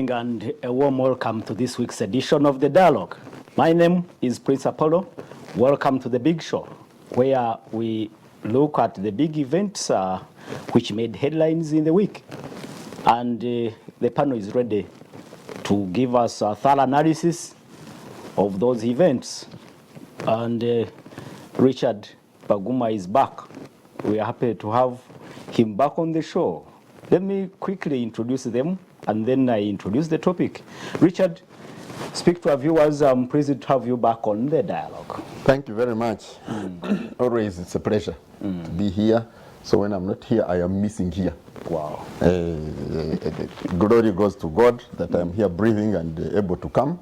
morning and a warm welcome to this week's edition of The Dialogue. My name is Prince Apollo. Welcome to the big show, where we look at the big events which made headlines in the week. And the panel is ready to give us a thorough analysis of those events. And Richard Baguma is back. We are happy to have him back on the show. Let me quickly introduce them, and then I introduce the topic. Richard, speak to our viewers. I'm pleased to have you back on The Dialogue. Thank you very much. Always, it's a pleasure to be here. So when I'm not here, I am missing here. Wow. Glory goes to God that I'm here breathing and able to come.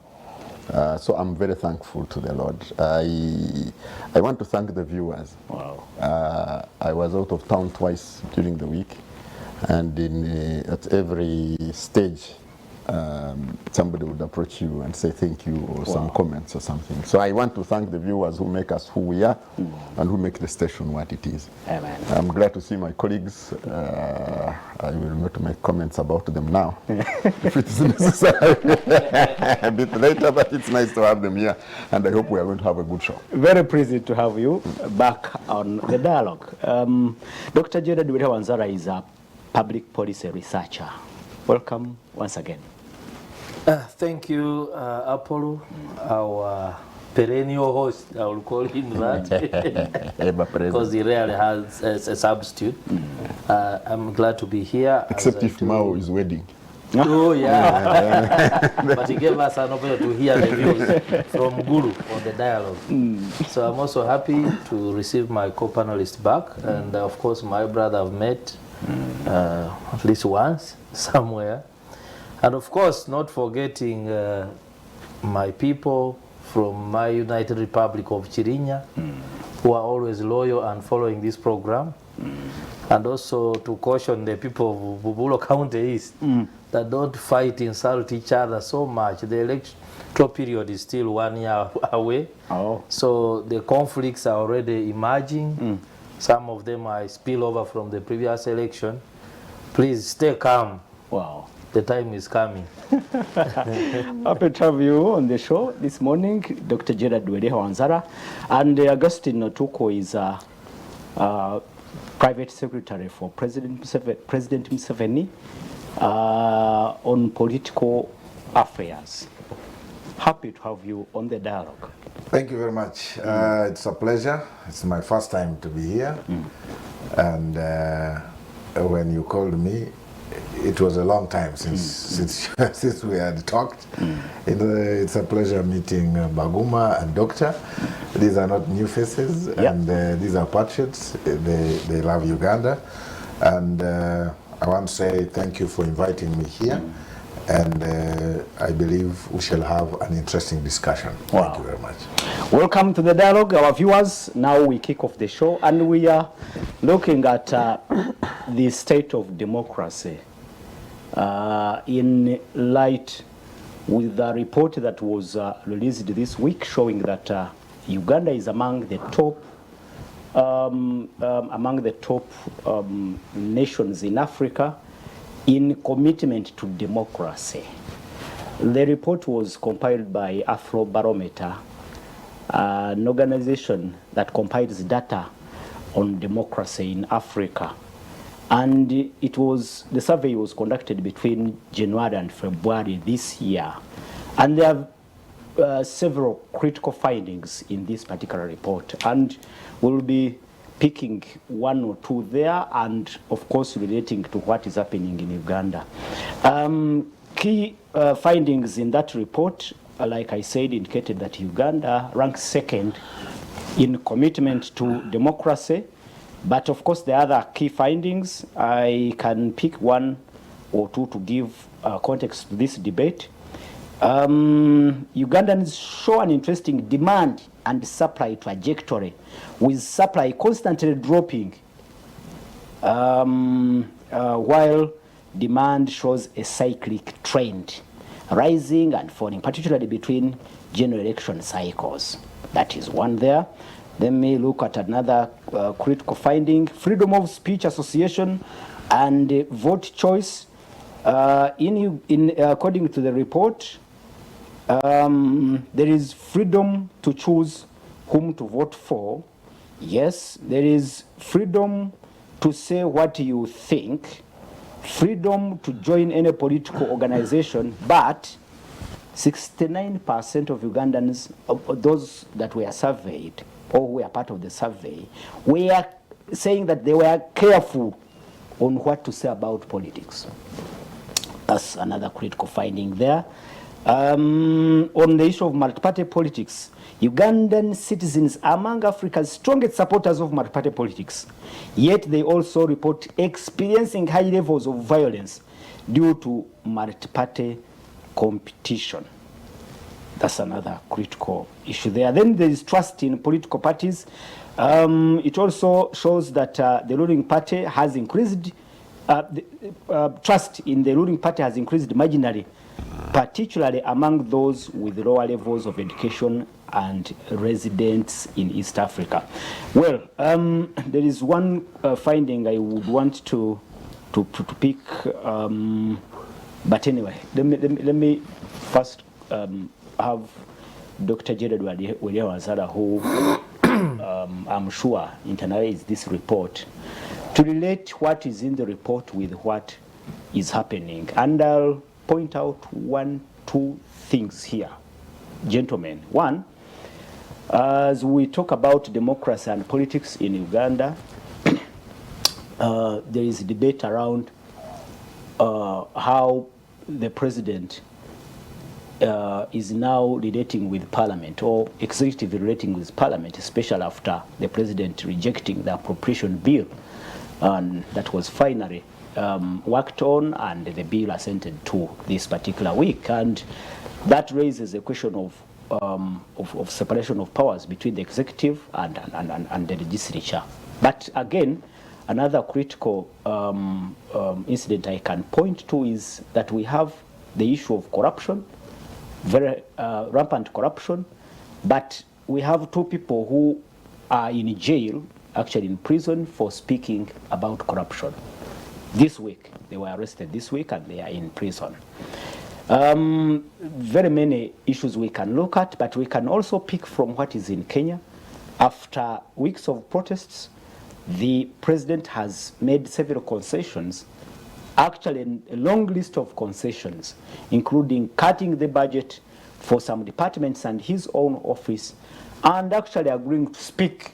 So I'm very thankful to the Lord. I want to thank the viewers. Wow. I was out of town twice during the week, and at every stage, somebody would approach you and say thank you, or some comments or something. So I want to thank the viewers who make us who we are and who make the station what it is. Amen. I'm glad to see my colleagues. I will not make comments about them now if it is necessary a bit later, but it's nice to have them here, and I hope we are going to have a good show. Very pleased to have you back on The Dialogue. Dr. Jeda Wanzara is a public policy researcher. Welcome once again. Thank you, Apollo, our perennial host. I will call him that because he rarely has a substitute. I'm glad to be here. Except if Mao is wedding. Oh, yeah. But he gave us an opportunity to hear the views from Guru on The Dialogue. So I'm also happy to receive my co-panelist back. And of course, my brother I've met at least once somewhere. And of course, not forgetting my people from my United Republic of Chirinya, who are always loyal and following this program. And also to caution the people of Bubulo County East that don't fight, insult each other so much. The electoral period is still 1 year away. Oh. So the conflicts are already emerging. Some of them are spillover from the previous election. Please stay calm. Wow. The time is coming. Happy to have you on the show this morning, Dr. Jeda Wanzara. And Augustine Otuko is private secretary for President Museveni on political affairs. Happy to have you on The Dialogue. Thank you very much. It's a pleasure. It's my first time to be here. And when you called me, it was a long time since we had talked. It's a pleasure meeting Baguma and Doctor. These are not new faces, and these are patriots. They love Uganda. And I want to say thank you for inviting me here. And I believe we shall have an interesting discussion. Wow. Thank you very much. Welcome to The Dialogue, our viewers. Now we kick off the show, and we are looking at the state of democracy in light with the report that was released this week showing that Uganda is among the top nations in Africa in commitment to democracy. The report was compiled by Afrobarometer, an organization that compiles data on democracy in Africa. And the survey was conducted between January and February this year. And there are several critical findings in this particular report. And we'll be picking one or two there, and of course relating to what is happening in Uganda. Key findings in that report, like I said, indicated that Uganda ranks second in commitment to democracy. But of course, the other key findings, I can pick one or two to give context to this debate. Ugandans show an interesting demand and supply trajectory, with supply constantly dropping, while demand shows a cyclic trend, rising and falling, particularly between general election cycles. That is one there. Let me look at another critical finding. Freedom of speech, association, and vote choice According to the report, there is freedom to choose whom to vote for. Yes, there is freedom to say what you think, freedom to join any political organization, but 69% of Ugandans, those that were surveyed or who were part of the survey, were saying that they were careful on what to say about politics. That's another critical finding there. On the issue of multi-party politics, Ugandan citizens are among Africa's strongest supporters of multi-party politics, yet they also report experiencing high levels of violence due to multi-party competition. That's another critical issue there. Then there is trust in political parties. It also shows that the ruling party has increased, trust in the ruling party has increased marginally, particularly among those with lower levels of education and residents in East Africa. Well, there is one finding I would want to pick, but anyway, let me first have Dr. Jared Wazala, who I'm sure internalize this report, to relate what is in the report with what is happening. And I'll point out two things here, gentlemen. One, as we talk about democracy and politics in Uganda, there is a debate around how the president is now relating with parliament, or executive relating with parliament, especially after the president rejecting the appropriation bill that was finally worked on, and the bill assented to this particular week. And that raises a question of separation of powers between the executive and the legislature. But again, another critical incident I can point to is that we have the issue of corruption, very rampant corruption, but we have two people who are in jail, actually in prison, for speaking about corruption. This week, they were arrested this week and they are in prison. Very many issues we can look at, but we can also pick from what is in Kenya. After weeks of protests, the president has made several concessions, actually a long list of concessions, including cutting the budget for some departments and his own office, and actually agreeing to speak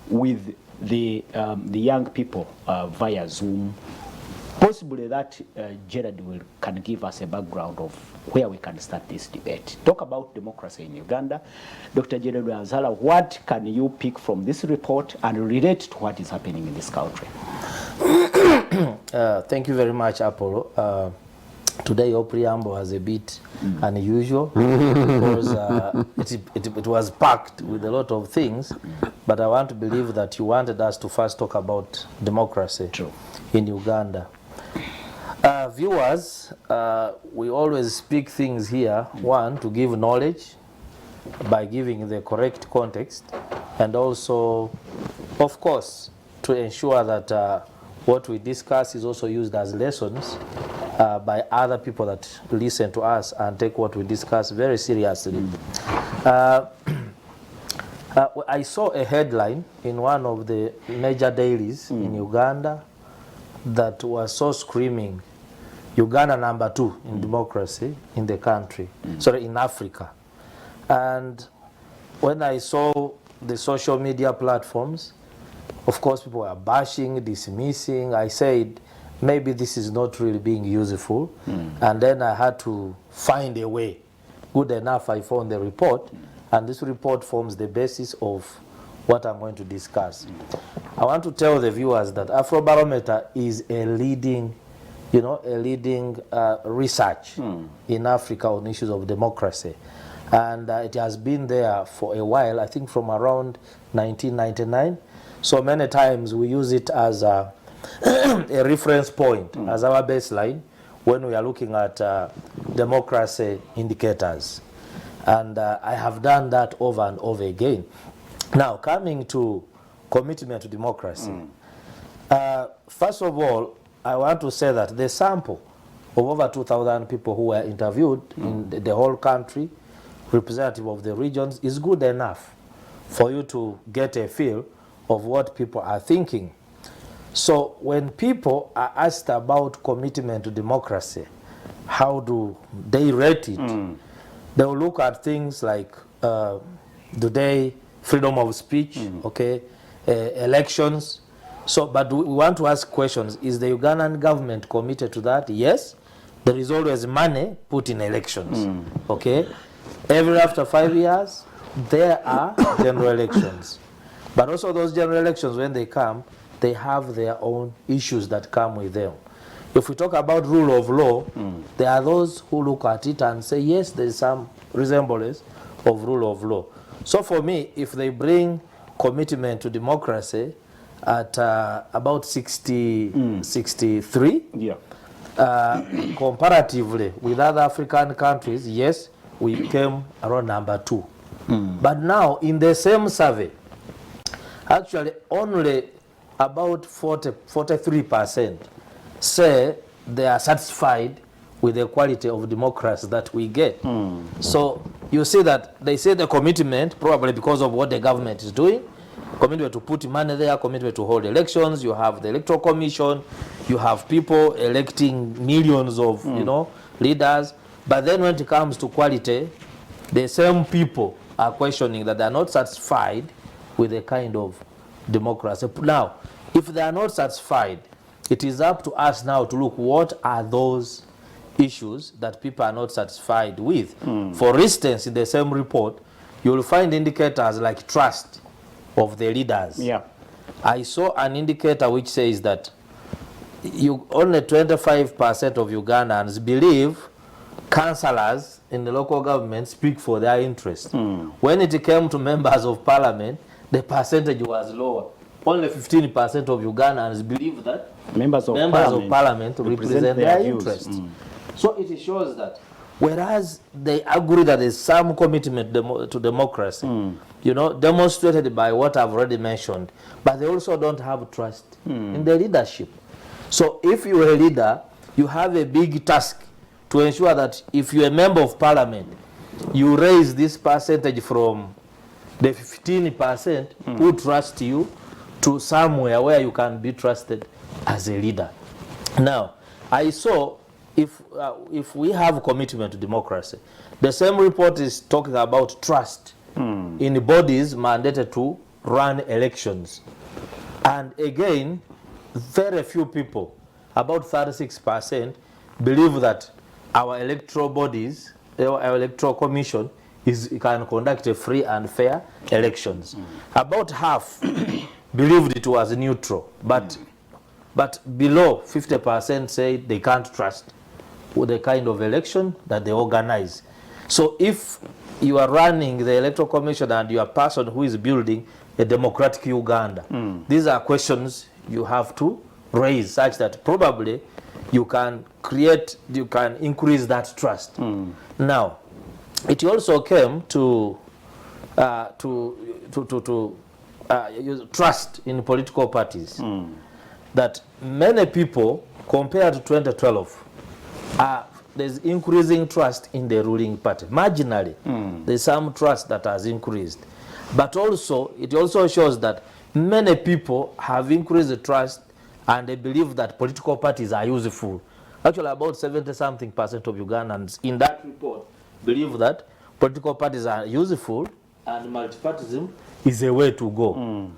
with the young people via Zoom. Possibly that Gerard can give us a background of where we can start this debate. Talk about democracy in Uganda. Dr. Gerard Wazala, what can you pick from this report and relate to what is happening in this country? Thank you very much, Apollo. Today your preamble was a bit unusual because it was packed with a lot of things, but I want to believe that you wanted us to first talk about democracy in Uganda. Viewers, we always speak things here, one, to give knowledge by giving the correct context, and also, of course, to ensure that what we discuss is also used as lessons by other people that listen to us and take what we discuss very seriously. I saw a headline in one of the major dailies in Uganda that was so screaming, Uganda #2 in democracy in the country, sorry, in Africa. And when I saw the social media platforms, of course people were bashing, dismissing. I said, maybe this is not really being useful. And then I had to find a way. Good enough, I found the report, and this report forms the basis of what I'm going to discuss. I want to tell the viewers that Afrobarometer is a leading, research in Africa on issues of democracy. And it has been there for a while, I think from around 1999. So many times we use it as a reference point, as our baseline when we are looking at democracy indicators. And I have done that over and over again. Now, coming to commitment to democracy, first of all, I want to say that the sample of over 2,000 people who were interviewed in the whole country, representative of the regions, is good enough for you to get a feel of what people are thinking. So when people are asked about commitment to democracy, how do they rate it? They will look at things like, do they freedom of speech, okay, elections. So, but we want to ask questions. Is the Ugandan government committed to that? Yes. There is always money put in elections, okay? Every after 5 years, there are general elections. But also those general elections, when they come, they have their own issues that come with them. If we talk about rule of law, there are those who look at it and say, yes, there is some resemblance of rule of law. So for me, if they bring commitment to democracy at about 63, Yeah. comparatively with other African countries, yes, we came around number 2. But now, in the same survey, actually only about 43% say they are satisfied with the quality of democracy that we get. So you see that they say the commitment, probably because of what the government is doing, commitment to put money there, commitment to hold elections, you have the electoral commission, you have people electing millions of leaders, but then when it comes to quality, the same people are questioning that they are not satisfied with the kind of democracy. Now, if they are not satisfied, it is up to us now to look what are those issues that people are not satisfied with. For instance, in the same report, you will find indicators like trust of the leaders. Yeah. I saw an indicator which says that only 25% of Ugandans believe councillors in the local government speak for their interests. When it came to members of parliament, the percentage was lower. Only 15% of Ugandans believe that Members of parliament represent their interests. So it shows that whereas they agree that there is some commitment to democracy, demonstrated by what I've already mentioned, but they also don't have trust in the leadership. So if you're a leader, you have a big task to ensure that if you're a member of parliament, you raise this percentage from the 15% who trust you to somewhere where you can be trusted as a leader. Now, I saw if we have commitment to democracy, the same report is talking about trust in bodies mandated to run elections. And again, very few people, about 36%, believe that our electoral bodies, our electoral commission, can conduct a free and fair elections. About half believed it was neutral, but below 50% say they can't trust with the kind of election that they organize. So if you are running the electoral commission and you are a person who is building a democratic Uganda, these are questions you have to raise such that probably you can increase that trust. Now, it also came to trust in political parties. That many people, compared to 2012, there's increasing trust in the ruling party. Marginally, there's some trust that has increased. But also, it also shows that many people have increased the trust and they believe that political parties are useful. Actually, about 70-something% of Ugandans in that report believe that political parties are useful and multipartyism is a way to go.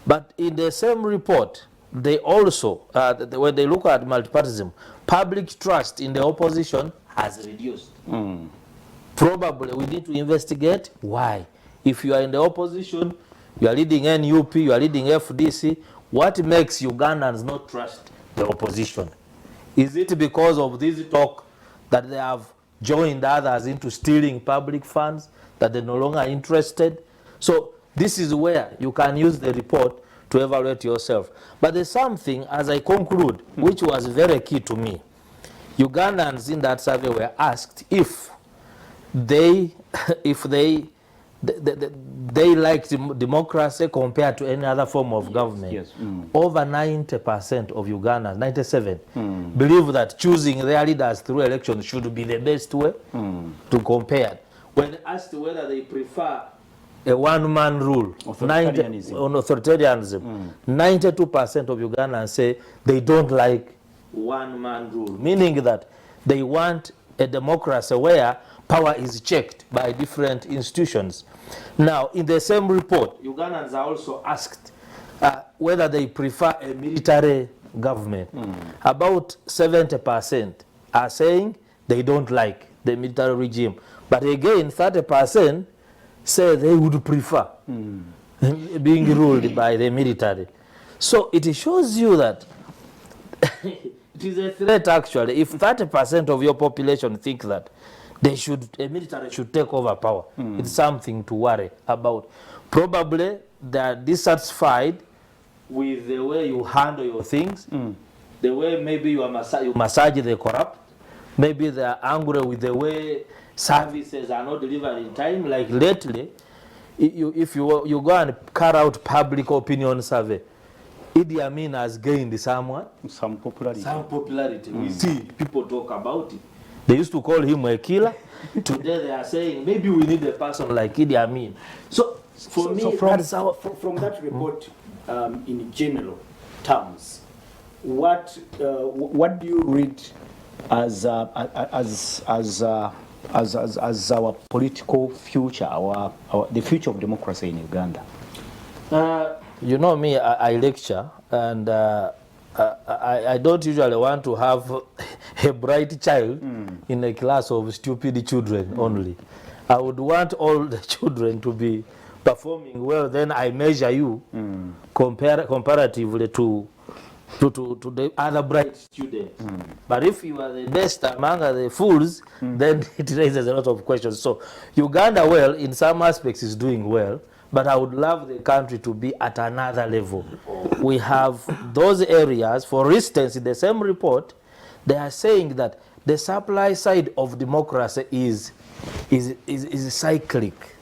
But in the same report, they also, when they look at multipartyism, public trust in the opposition has reduced. Probably we need to investigate why. If you are in the opposition, you are leading NUP, you are leading FDC, what makes Ugandans not trust the opposition? Is it because of this talk that they have joined others into stealing public funds, that they're no longer interested? So this is where you can use the report to evaluate yourself. But there's something, as I conclude, which was very key to me. Ugandans in that survey were asked if they they like democracy compared to any other form of government. Yes. Over 90% of Ugandans, 97, believe that choosing their leaders through elections should be the best way to compare. When asked whether they prefer a one-man rule, authoritarianism, 92% of Ugandans say they don't like one-man rule, meaning that they want a democracy where power is checked by different institutions. Now, in the same report, Ugandans are also asked whether they prefer a military government. About 70% are saying they don't like the military regime. But again, 30% say they would prefer being ruled by the military. So it shows you that it is a threat, actually. If 30% of your population think that a military should take over power, it's something to worry about. Probably they are dissatisfied with the way you handle your things, the way maybe you massage the corrupt, maybe they are angry with the way services are not delivered in time. Like lately, if you go and carry out public opinion survey, Idi Amin has gained some popularity. We see people talk about it. They used to call him a killer. Today they are saying maybe we need a person like Idi Amin. So for me, from that report, in general terms, what do you read as our political future, the future of democracy in Uganda? You know me, I lecture, and I don't usually want to have a bright child in a class of stupid children only. I would want all the children to be performing well. Then I measure you comparatively to the other bright students. But if you are the best among the fools, then it raises a lot of questions. So Uganda, well, in some aspects is doing well, but I would love the country to be at another level. We have those areas. For instance, in the same report, they are saying that the supply side of democracy is cyclic.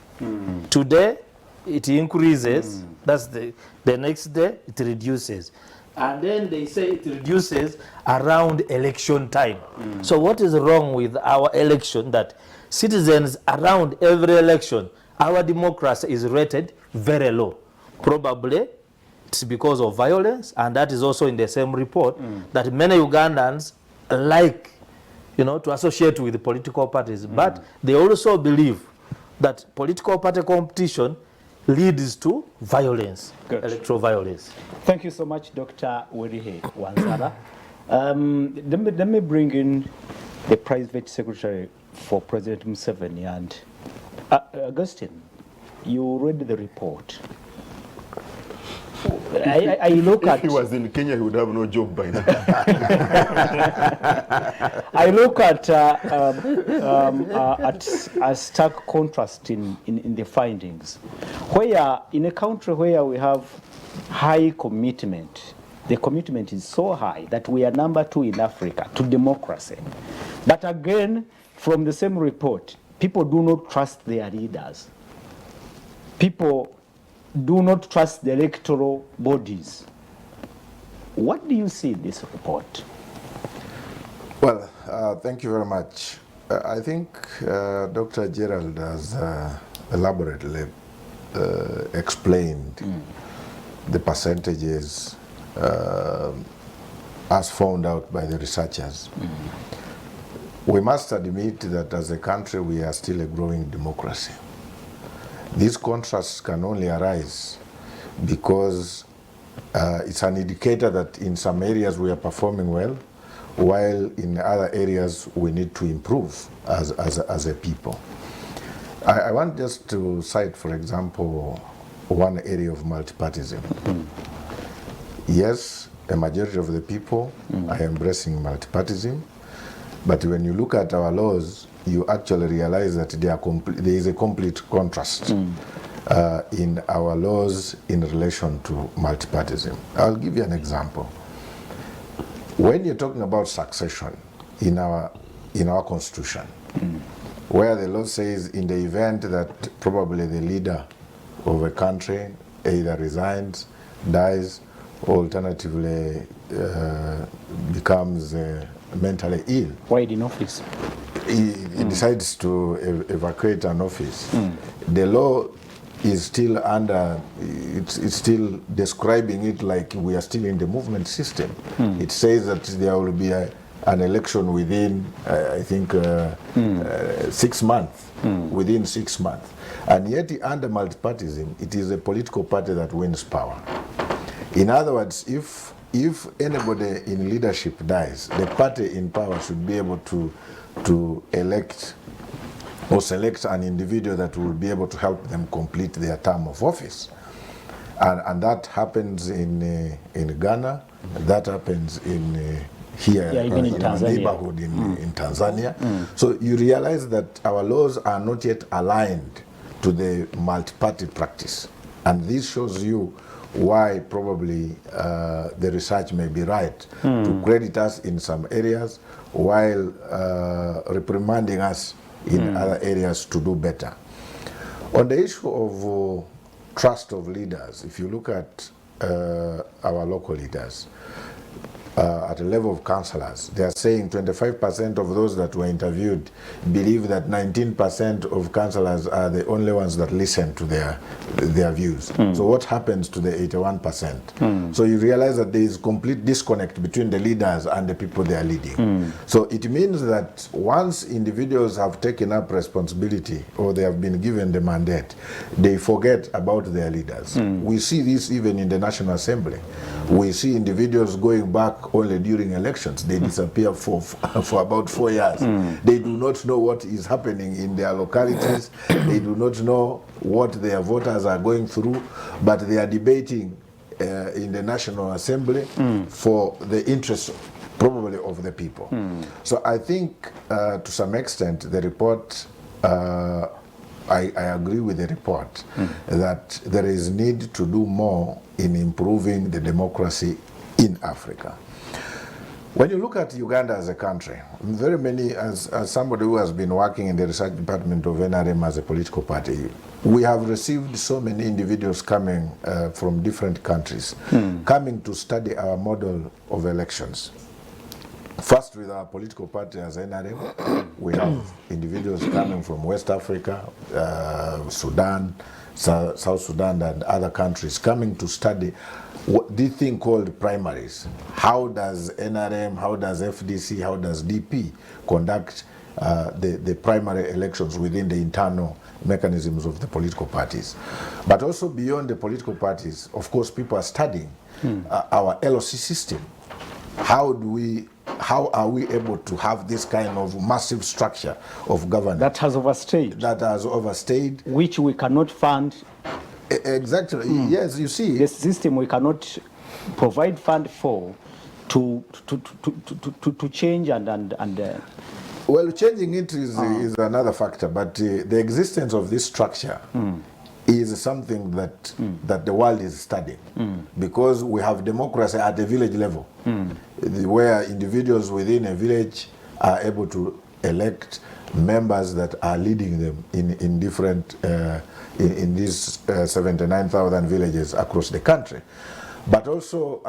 Today, it increases. That's the next day, it reduces. And then they say it reduces around election time. So what is wrong with our election, that citizens around every election, our democracy is rated very low? Probably it's because of violence, and that is also in the same report, that many Ugandans like, to associate with the political parties, but they also believe that political party competition leads to violence, electoral violence. Thank you so much, Dr. Werihe Wanzala. Let me bring in the private secretary for President Museveni. And Augustine, you read the report. I look at. If he was in Kenya, he would have no job by now. I look at a stark contrast in the findings, where in a country where we have high commitment, the commitment is so high that we are number 2 in Africa to democracy. But again, from the same report, people do not trust their leaders. People do not trust the electoral bodies. What do you see in this report? Well, thank you very much. I think Dr. Gerald has elaborately explained the percentages as found out by the researchers. We must admit that as a country we are still a growing democracy. These contrasts can only arise because it's an indicator that in some areas we are performing well, while in other areas we need to improve as a people. I want just to cite, for example, one area of multipartism. Yes, a majority of the people are embracing multipartism, but when you look at our laws, you actually realize that there is a complete contrast in our laws in relation to multipartism. I'll give you an example. When you're talking about succession in our constitution, where the law says in the event that probably the leader of a country either resigns, dies, or alternatively becomes mentally ill. While in office. He decides to evacuate an office. The law is still under, it's still describing it like we are still in the movement system. It says that there will be an election within, I think, 6 months, within 6 months. And yet under multipartyism, it is a political party that wins power. In other words, if anybody in leadership dies, the party in power should be able to elect or select an individual that will be able to help them complete their term of office. And that happens in Ghana, that happens in here even in our Tanzania. neighborhood in Tanzania. So you realize that our laws are not yet aligned to the multi-party practice. And this shows you why probably the research may be right to credit us in some areas while reprimanding us in other areas to do better. On the issue of trust of leaders, if you look at our local leaders, at the level of councillors, they are saying 25% of those that were interviewed believe that 19% of councillors are the only ones that listen to their views. So what happens to the 81%? So you realize that there is complete disconnect between the leaders and the people they are leading. So it means that once individuals have taken up responsibility or they have been given the mandate, they forget about their leaders. We see this even in the National Assembly. We see individuals going back only during elections. They disappear for about 4 years. They do not know what is happening in their localities. They do not know what their voters are going through, but they are debating in the National Assembly for the interests probably of the people. So I think to some extent the report, I agree with the report that there is need to do more in improving the democracy in Africa. When you look at Uganda as a country, very many, as somebody who has been working in the research department of NRM as a political party, we have received so many individuals coming from different countries, coming to study our model of elections. First, with our political party as NRM, we have individuals coming from West Africa, Sudan, South Sudan, and other countries coming to study this thing called primaries. How does NRM, how does FDC, how does DP conduct the primary elections within the internal mechanisms of the political parties? But also beyond the political parties, of course, people are studying our LOC system. How are we able to have this kind of massive structure of governance That has overstayed. that has overstayed? Which we cannot fund. Exactly. Yes, you see. The system we cannot provide fund for to change and Well, changing it is another factor, but the existence of this structure is something that the world is studying, because we have democracy at the village level, where individuals within a village are able to elect members that are leading them in different in these 79,000 villages across the country, but also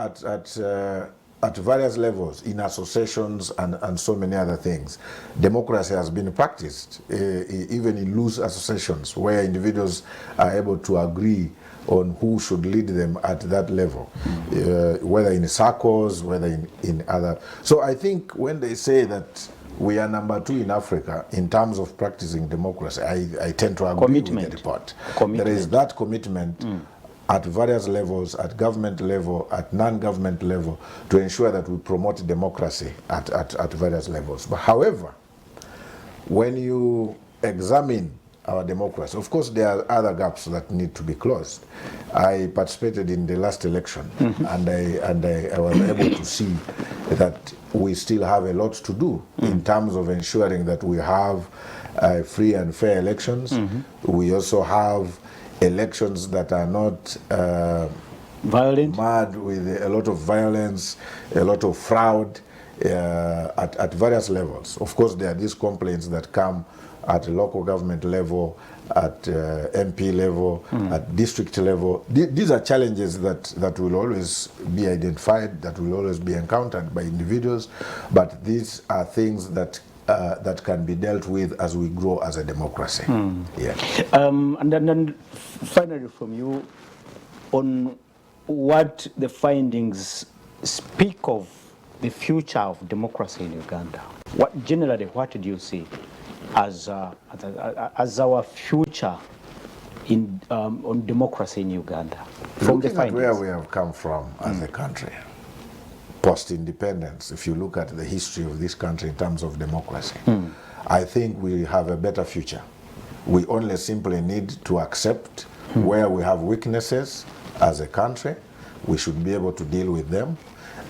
at various levels, in associations and so many other things. Democracy has been practiced, even in loose associations, where individuals are able to agree on who should lead them at that level, whether in circles, whether in other. So I think when they say that we are number 2 in Africa in terms of practicing democracy, I tend to agree with the report. There is that commitment at various levels, at government level, at non-government level, to ensure that we promote democracy at various levels. But however, when you examine our democracy, of course there are other gaps that need to be closed. I participated in the last election, and I was able to see that we still have a lot to do in terms of ensuring that we have free and fair elections. We also have elections that are not violent, mad with a lot of violence, a lot of fraud at various levels. Of course, there are these complaints that come at local government level, at MP level, at district level. These are challenges that will always be identified, that will always be encountered by individuals, but these are things that that can be dealt with as we grow as a democracy. Yeah. And then finally from you, on what the findings speak of the future of democracy in Uganda. What do you see as our future in on democracy in Uganda? From the Looking at where findings. we have come from as a country, post-independence, if you look at the history of this country in terms of democracy, I think we have a better future. We only simply need to accept where we have weaknesses as a country. We should be able to deal with them.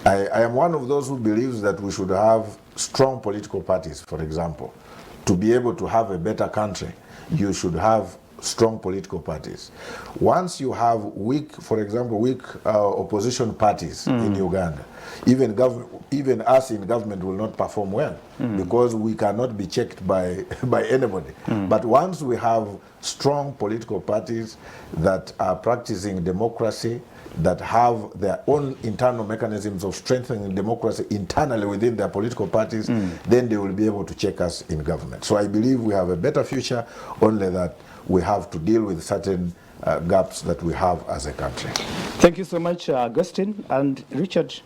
I am one of those who believes that we should have strong political parties, for example. To be able to have a better country, you should have strong political parties. Once you have weak, for example, weak opposition parties in Uganda, even us in government will not perform well because we cannot be checked by anybody. But once we have strong political parties that are practicing democracy, that have their own internal mechanisms of strengthening democracy internally within their political parties, then they will be able to check us in government. So I believe we have a better future, only that we have to deal with certain gaps that we have as a country. Thank you so much, Augustine and Richard.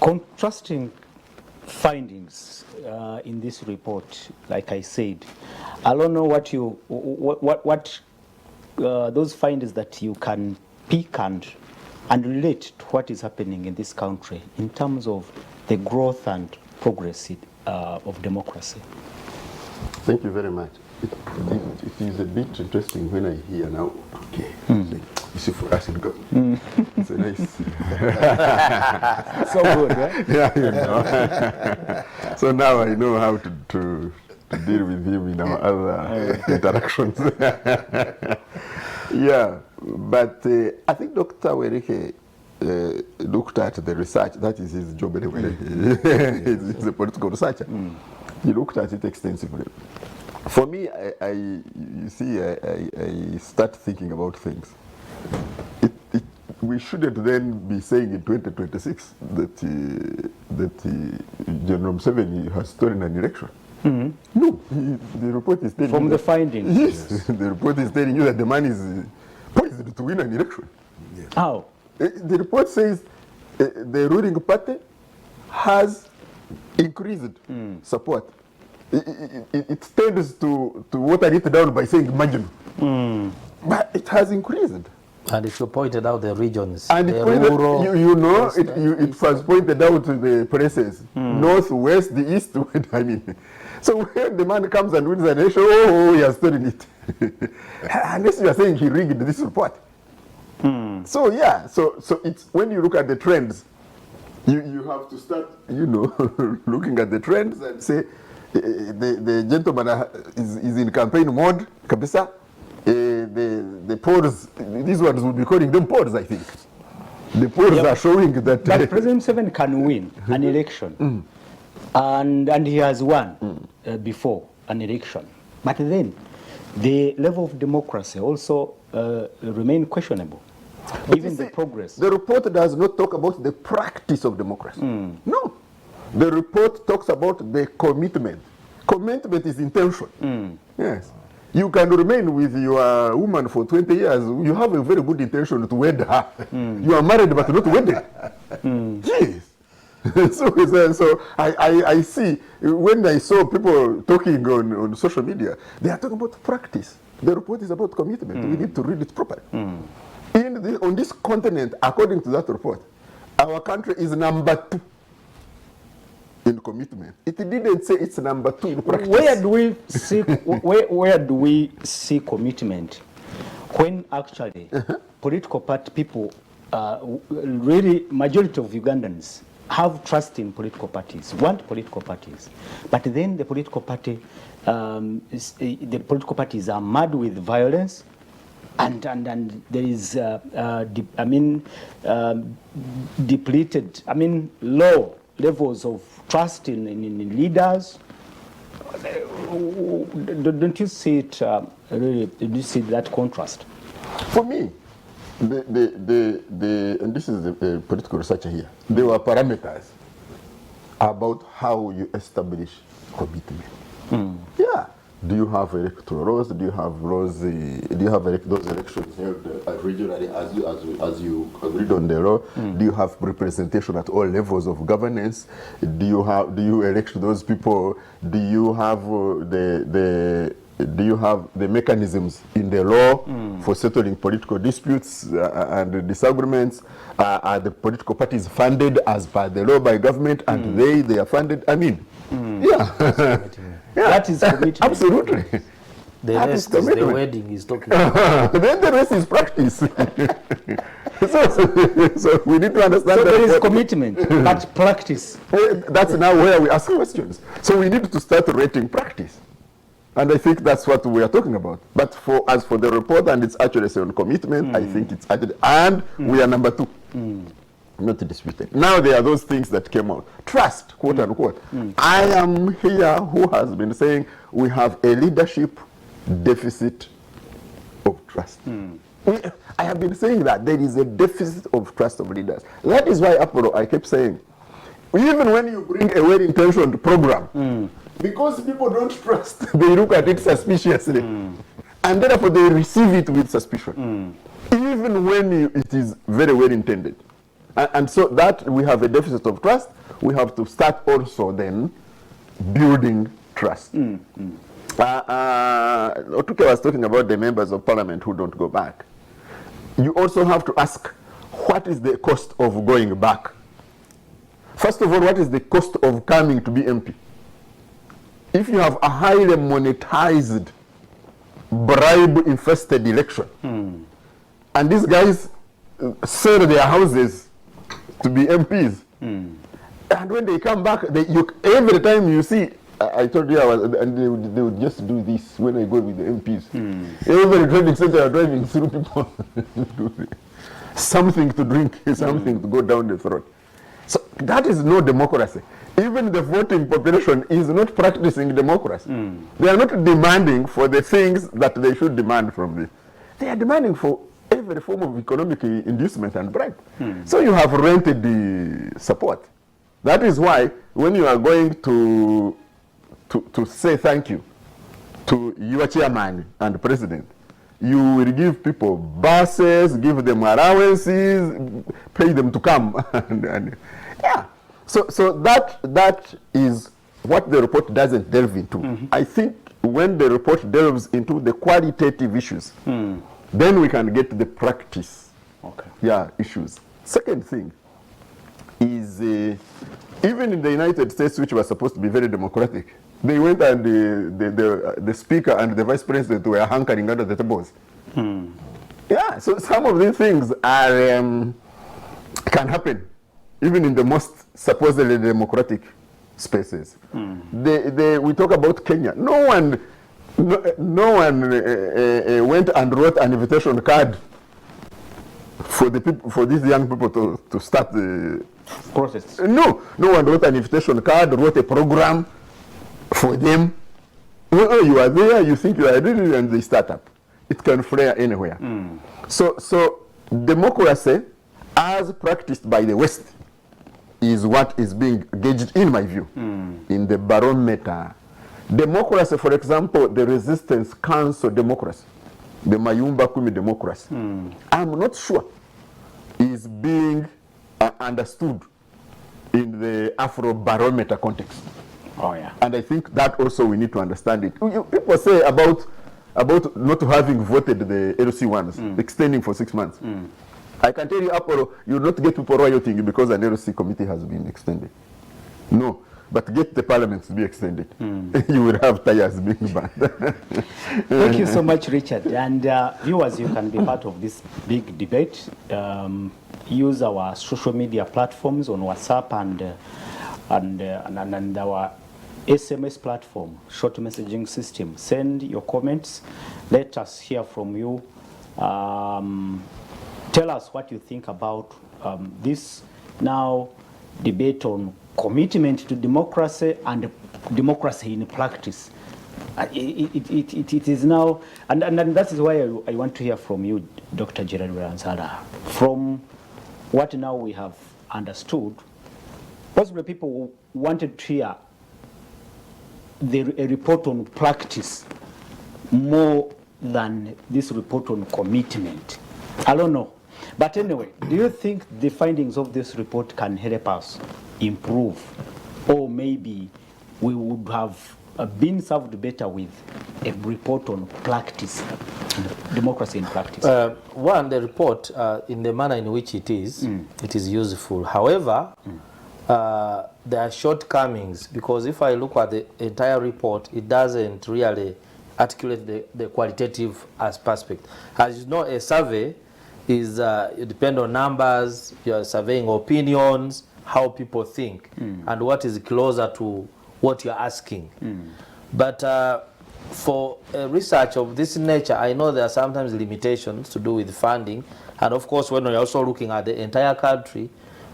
Contrasting findings in this report, like I said, I don't know what those findings that you can pick and relate to what is happening in this country in terms of the growth and progress of democracy. Thank you very much. It is a bit interesting when I hear now, okay, you see, for us in government, it's a nice... So good, right? Yeah, you know. So now I know how to deal with him in our other interactions. Yeah, but I think Dr. Werike looked at the research. That is his job anyway. He's a political researcher. He looked at it extensively. For me, you see, I start thinking about things. We shouldn't then be saying in 2026 that General Museveni has stolen an election. No, the report is telling From you the that, findings. Yes, the report is telling you that the man is poised to win an election. How? The report says the ruling party has increased support. It tends to water it down by saying marginal. But it has increased. And if you pointed out the regions, And the it pointed, rural, it was pointed out to the places, north, west, the east, I mean. So when the man comes and wins an election, oh, he has stolen it. Unless you are saying he rigged this report. So yeah, so it's when you look at the trends, you have to start, you know, looking at the trends and say, the gentleman is in campaign mode, kabisa. The polls, these ones will be calling them polls, I think. The polls are showing that... But President Museveni can win an election, and he has won before an election. But then, the level of democracy also remain questionable, even the progress. The report does not talk about the practice of democracy. No. The report talks about the commitment. Commitment is intention. Yes. You can remain with your woman for 20 years. You have a very good intention to wed her. You are married but not wedded. Yes. So I see, when I saw people talking on social media, they are talking about practice. The report is about commitment. We need to read it properly. On this continent, according to that report, our country is number 2 in commitment. It didn't say it's number 2 in practice. Where do we see commitment when actually political party people, really majority of Ugandans have trust in political parties, want political parties, but then the political party, the political parties are mad with violence, and there is, depleted, low levels of trust in leaders. Don't you see it really? Do you see that contrast? For me, and this is a political researcher here, there were parameters about how you establish commitment. Yeah. Do you have electoral laws? Do you have laws? Do you have those elections held regionally as you agreed on the law? Do you have representation at all levels of governance? Do you elect those people? Do you have do you have the mechanisms in the law for settling political disputes and disagreements? Are the political parties funded as per the law by government, and they are funded? I mean, yeah. Yeah. That is commitment. Absolutely. The rest is the wedding is talking about. Then the rest is practice. so we need to understand So that there is commitment, but practice. That's now where we ask questions. So we need to start rating practice. And I think that's what we are talking about. But as for the report and its accuracy on commitment, I think it's accurate. And we are number 2. Not disputed. Now there are those things that came out. Trust, quote unquote. I am here who has been saying we have a leadership deficit of trust. I have been saying that there is a deficit of trust of leaders. That is why, Apollo, I kept saying, even when you bring a well-intentioned program, because people don't trust, they look at it suspiciously. And therefore they receive it with suspicion. Even when it is very well intended. And so that we have a deficit of trust, we have to start also then building trust. Otuke was talking about the members of parliament who don't go back. You also have to ask, what is the cost of going back? First of all, what is the cost of coming to be MP? If you have a highly monetized, bribe-infested election, and these guys sell their houses to be MPs, and when they come back, every time you see, I told you, and they would just do this when I go with the MPs. Every training center are driving through people. Something to drink, something to go down the throat. So that is no democracy. Even the voting population is not practicing democracy. They are not demanding for the things that they should demand from them. They are demanding for every form of economic inducement and bribe. So you have rented the support. That is why when you are going to say thank you to your chairman and president, you will give people buses, give them allowances, pay them to come. Yeah. So that is what the report doesn't delve into. I think when the report delves into the qualitative issues, then we can get the practice issues. Second thing is even in the United States, which was supposed to be very democratic, they went and the speaker and the vice president were hankering under the tables. Yeah, so some of these things are can happen even in the most supposedly democratic spaces. We talk about Kenya. No one went and wrote an invitation card for the people, for these young people to start the process. No one wrote an invitation card, wrote a program for them. You are there, you think you are ready, and they start up. It can flare anywhere. So democracy, as practiced by the West, is what is being gauged, in my view, in the barometer. Democracy, for example, the Resistance Council democracy, the Mayumba Kumi democracy, I'm not sure is being understood in the Afro-barometer context. Oh, yeah. And I think that also we need to understand it. People say about not having voted the LC ones, extending for 6 months. I can tell you, Apollo, you will not get people rioting because an LC committee has been extended. No, but get the parliament to be extended. You will have tires being burned. Thank you so much, Richard. And viewers, you can be part of this big debate. Use our social media platforms on WhatsApp and our SMS platform, short messaging system. Send your comments. Let us hear from you. Tell us what you think about this now debate on commitment to democracy and democracy in practice. It is now, and that is why I want to hear from you, Dr. Gerard Ransala. From what now we have understood, possibly people wanted to hear a report on practice more than this report on commitment. I don't know. But anyway, do you think the findings of this report can help us improve? Or maybe we would have been served better with a report on practice, democracy in practice? One, the report, in the manner in which it is useful. However, there are shortcomings, because if I look at the entire report, it doesn't really articulate the qualitative aspect. As you know, a survey is you depend on numbers, you're surveying opinions, how people think, and what is closer to what you're asking. But for research of this nature, I know there are sometimes limitations to do with funding, and of course when we're also looking at the entire country,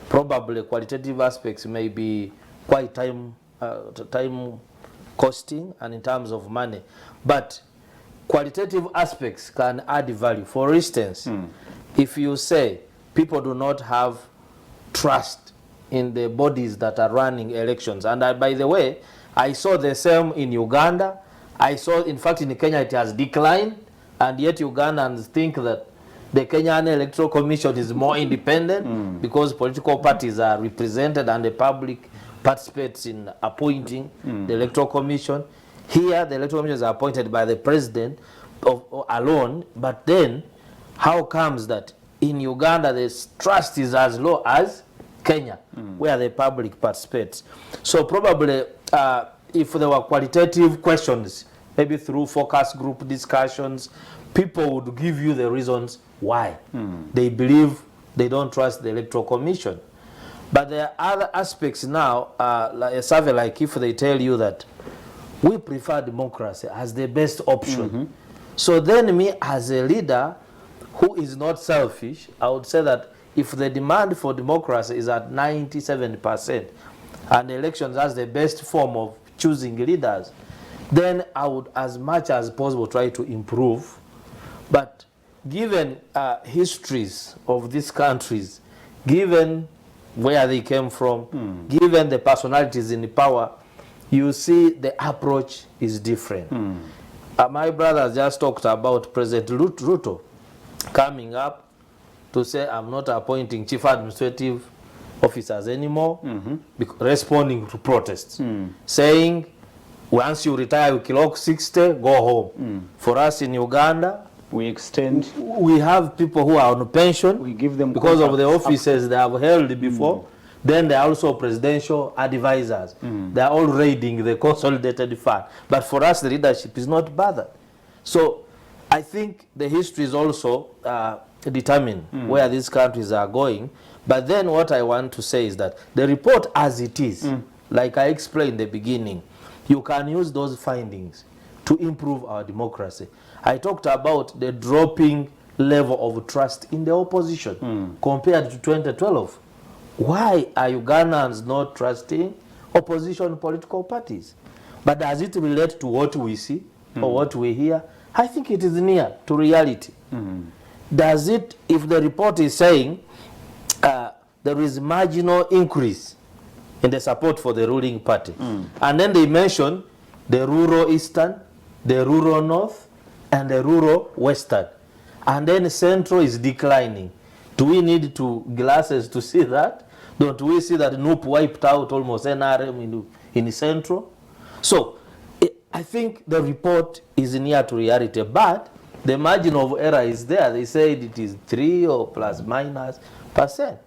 probably qualitative aspects may be quite time costing and in terms of money. But qualitative aspects can add value. For instance, if you say people do not have trust in the bodies that are running elections, and by the way, I saw the same in Uganda. I saw, in fact, in Kenya it has declined, and yet Ugandans think that the Kenyan Electoral Commission is more independent because political parties are represented and the public participates in appointing the Electoral Commission. Here, the Electoral Commission is appointed by the president alone, but then how comes that in Uganda the trust is as low as Kenya, where the public participates? So probably if there were qualitative questions, maybe through focus group discussions, people would give you the reasons why they believe they don't trust the Electoral Commission. But there are other aspects now, like a survey, like if they tell you that we prefer democracy as the best option. So then me as a leader who is not selfish, I would say that if the demand for democracy is at 97% and elections as the best form of choosing leaders, then I would as much as possible try to improve. But given histories of these countries, given where they came from, given the personalities in power, you see the approach is different. My brother just talked about President Ruto coming up to say, I'm not appointing chief administrative officers anymore, responding to protests, saying, once you retire, you clock 60, go home. For us in Uganda, we extend. We have people who are on pension. We give them because of the offices they have held before. Then there are also presidential advisors. They are all raiding the consolidated fund. But for us, the leadership is not bothered. So I think the history is also determine where these countries are going. But then what I want to say is that the report as it is, like I explained in the beginning, you can use those findings to improve our democracy. I talked about the dropping level of trust in the opposition compared to 2012. Why are Ugandans not trusting opposition political parties? But does it relate to what we see or what we hear? I think it is near to reality. Does it, if the report is saying there is marginal increase in the support for the ruling party, and then they mention the rural eastern, the rural north, and the rural western, and then central is declining. Do we need glasses to see that? Don't we see that NUP wiped out almost NRM in central? So I think the report is near to reality, but the margin of error is there. They said it is 3 or plus minus %.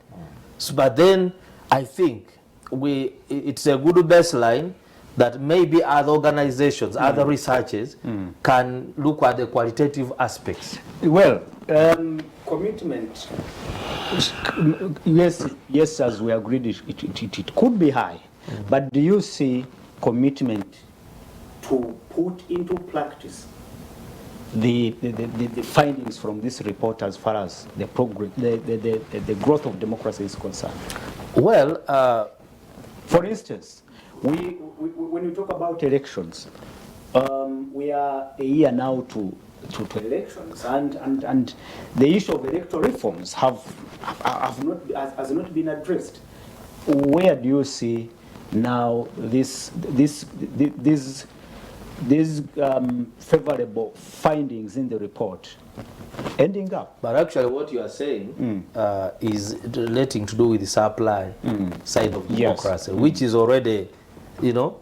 So, but then I think it's a good baseline that maybe other organizations, other researchers can look at the qualitative aspects. Well, commitment, yes, as we agreed, it could be high. But do you see commitment to put into practice the findings from this report as far as the progress, the growth of democracy is concerned? Well, for instance, when you talk about elections, We are a year now to elections, and the issue of electoral reforms has not been addressed. Where do you see now these favorable findings in the report ending up? But actually what you are saying is relating to do with the supply side of democracy, which is already, you know,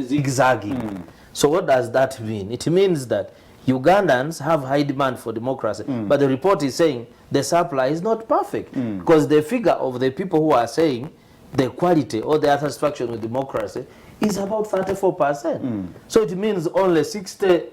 zigzagging. So what does that mean? It means that Ugandans have high demand for democracy, but the report is saying the supply is not perfect, because the figure of the people who are saying the quality or their satisfaction with democracy is about 34%. So it means only 66%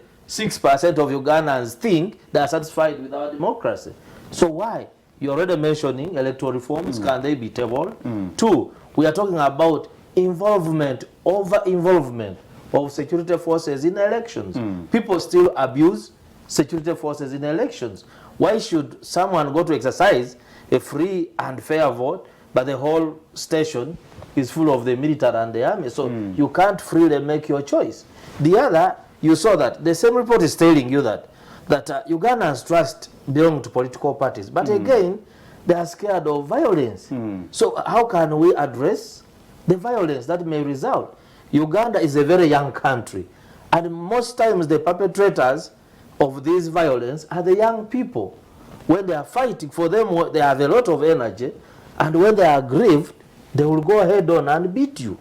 of Ugandans think they are satisfied with our democracy. So why? You're already mentioning electoral reforms. Can they be tabled? Two, we are talking about involvement, over-involvement of security forces in elections. People still abuse security forces in elections. Why should someone go to exercise a free and fair vote, but the whole station is full of the military and the army? So you can't freely make your choice. The other, you saw that the same report is telling you that Ugandans trust belong to political parties, but again, they are scared of violence. So how can we address the violence that may result? Uganda is a very young country, and most times the perpetrators of this violence are the young people. When they are fighting for them, they have a lot of energy, and when they are grieved, they will go head on and beat you.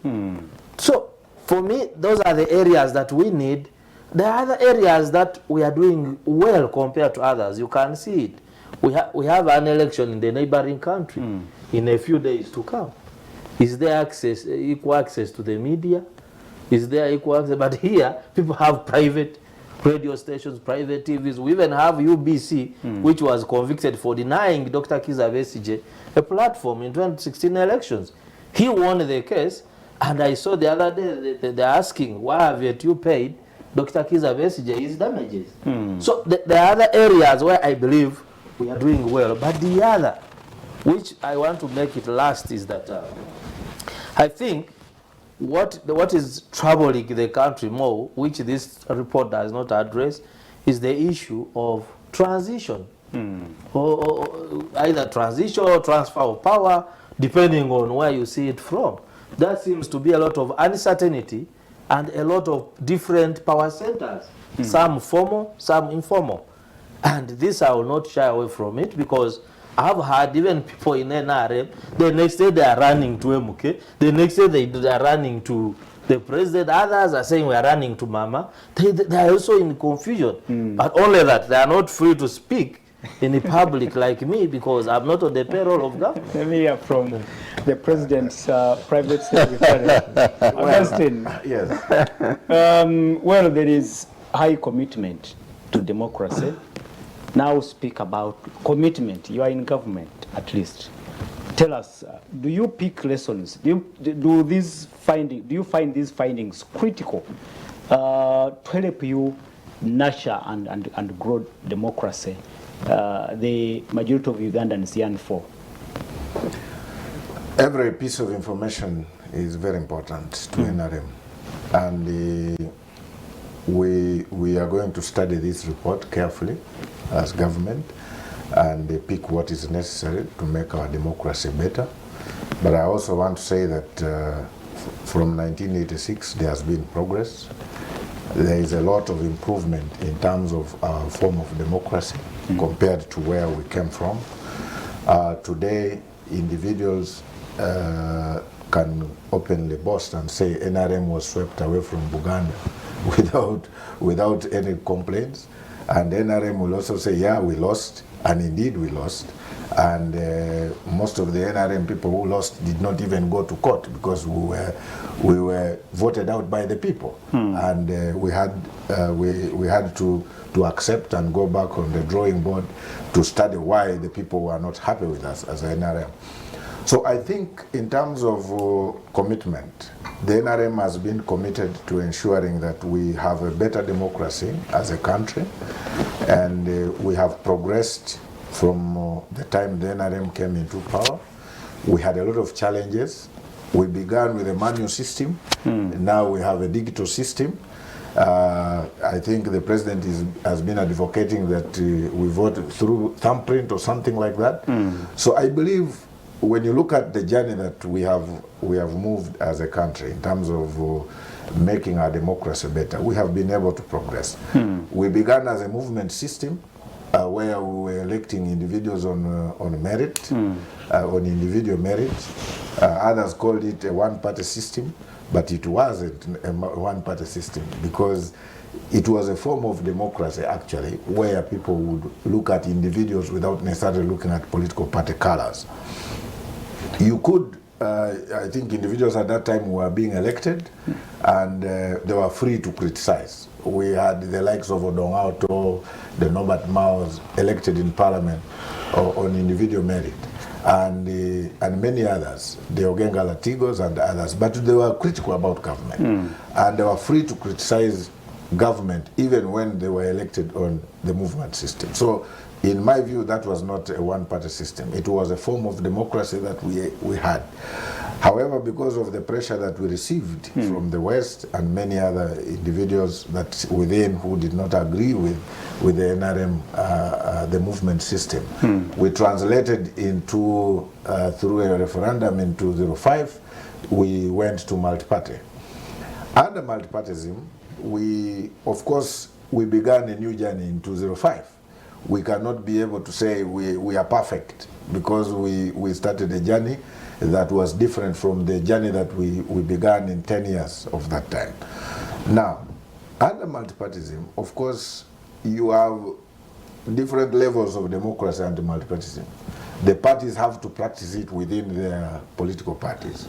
So for me, those are the areas that we need. There are other areas that we are doing well compared to others. You can see it. We have an election in the neighboring country in a few days to come. Is there equal access to the media? Is there equal access? But here, people have private radio stations, private TVs. We even have UBC, which was convicted for denying Dr. Kizza Besigye a platform in 2016 elections. He won the case, and I saw the other day they're asking, why haven't you paid Dr. Kizza Besigye his damages? So there are other areas where I believe we are doing well. But the other, which I want to make it last, is that I think what is troubling the country more, which this report does not address, is the issue of transition. Or either transition or transfer of power, depending on where you see it from. There seems to be a lot of uncertainty and a lot of different power centers, some formal, some informal. And this, I will not shy away from it, because I've heard even people in NRM, the next day they are running to MK, the next day they are running to the president, others are saying we are running to Mama. They are also in confusion. But only that, they are not free to speak in the public like me, because I'm not on the payroll of government. Let me hear from the president's private secretary, Augustine. Yes. Well, there is high commitment to democracy. Now speak about commitment. You are in government, at least. Tell us, do you pick lessons? Do you find these findings critical to help you nurture and grow democracy the majority of Ugandans yearn for? Every piece of information is very important to NRM, and we are going to study this report carefully as government and pick what is necessary to make our democracy better. But I also want to say that from 1986 there has been progress. There is a lot of improvement in terms of our form of democracy compared to where we came from. Today, individuals can openly boast and say NRM was swept away from Uganda without any complaints. And NRM will also say, yeah, we lost, and indeed we lost. And most of the NRM people who lost did not even go to court, because we were voted out by the people, and we had to accept and go back on the drawing board to study why the people were not happy with us as NRM. So I think in terms of commitment, the NRM has been committed to ensuring that we have a better democracy as a country, and we have progressed from the time the NRM came into power. We had a lot of challenges. We began with a manual system, now we have a digital system, I think the president has been advocating that we vote through thumbprint or something like that. So I believe when you look at the journey that we have moved as a country in terms of making our democracy better, we have been able to progress. We began as a movement system where we were electing individuals on merit, on individual merit. Others called it a one-party system, but it wasn't a one-party system because it was a form of democracy actually where people would look at individuals without necessarily looking at political party colors. You could, I think individuals at that time were being elected and they were free to criticize. We had the likes of Odongauto, the Norbert Maus elected in parliament on individual merit, and many others, the Ogenga Latigos and others, but they were critical about government. And they were free to criticize government even when they were elected on the movement system. So in my view, that was not a one-party system. It was a form of democracy that we had. However, because of the pressure that we received from the West and many other individuals that within who did not agree with the NRM, the movement system, we translated into, through a referendum in 2005, we went to multi-party. Under multi-partyism, of course, we began a new journey in 2005. We cannot be able to say we are perfect because we started a journey that was different from the journey that we began in 10 years of that time. Now, under multipartyism, of course, you have different levels of democracy under multipartyism. The parties have to practice it within their political parties.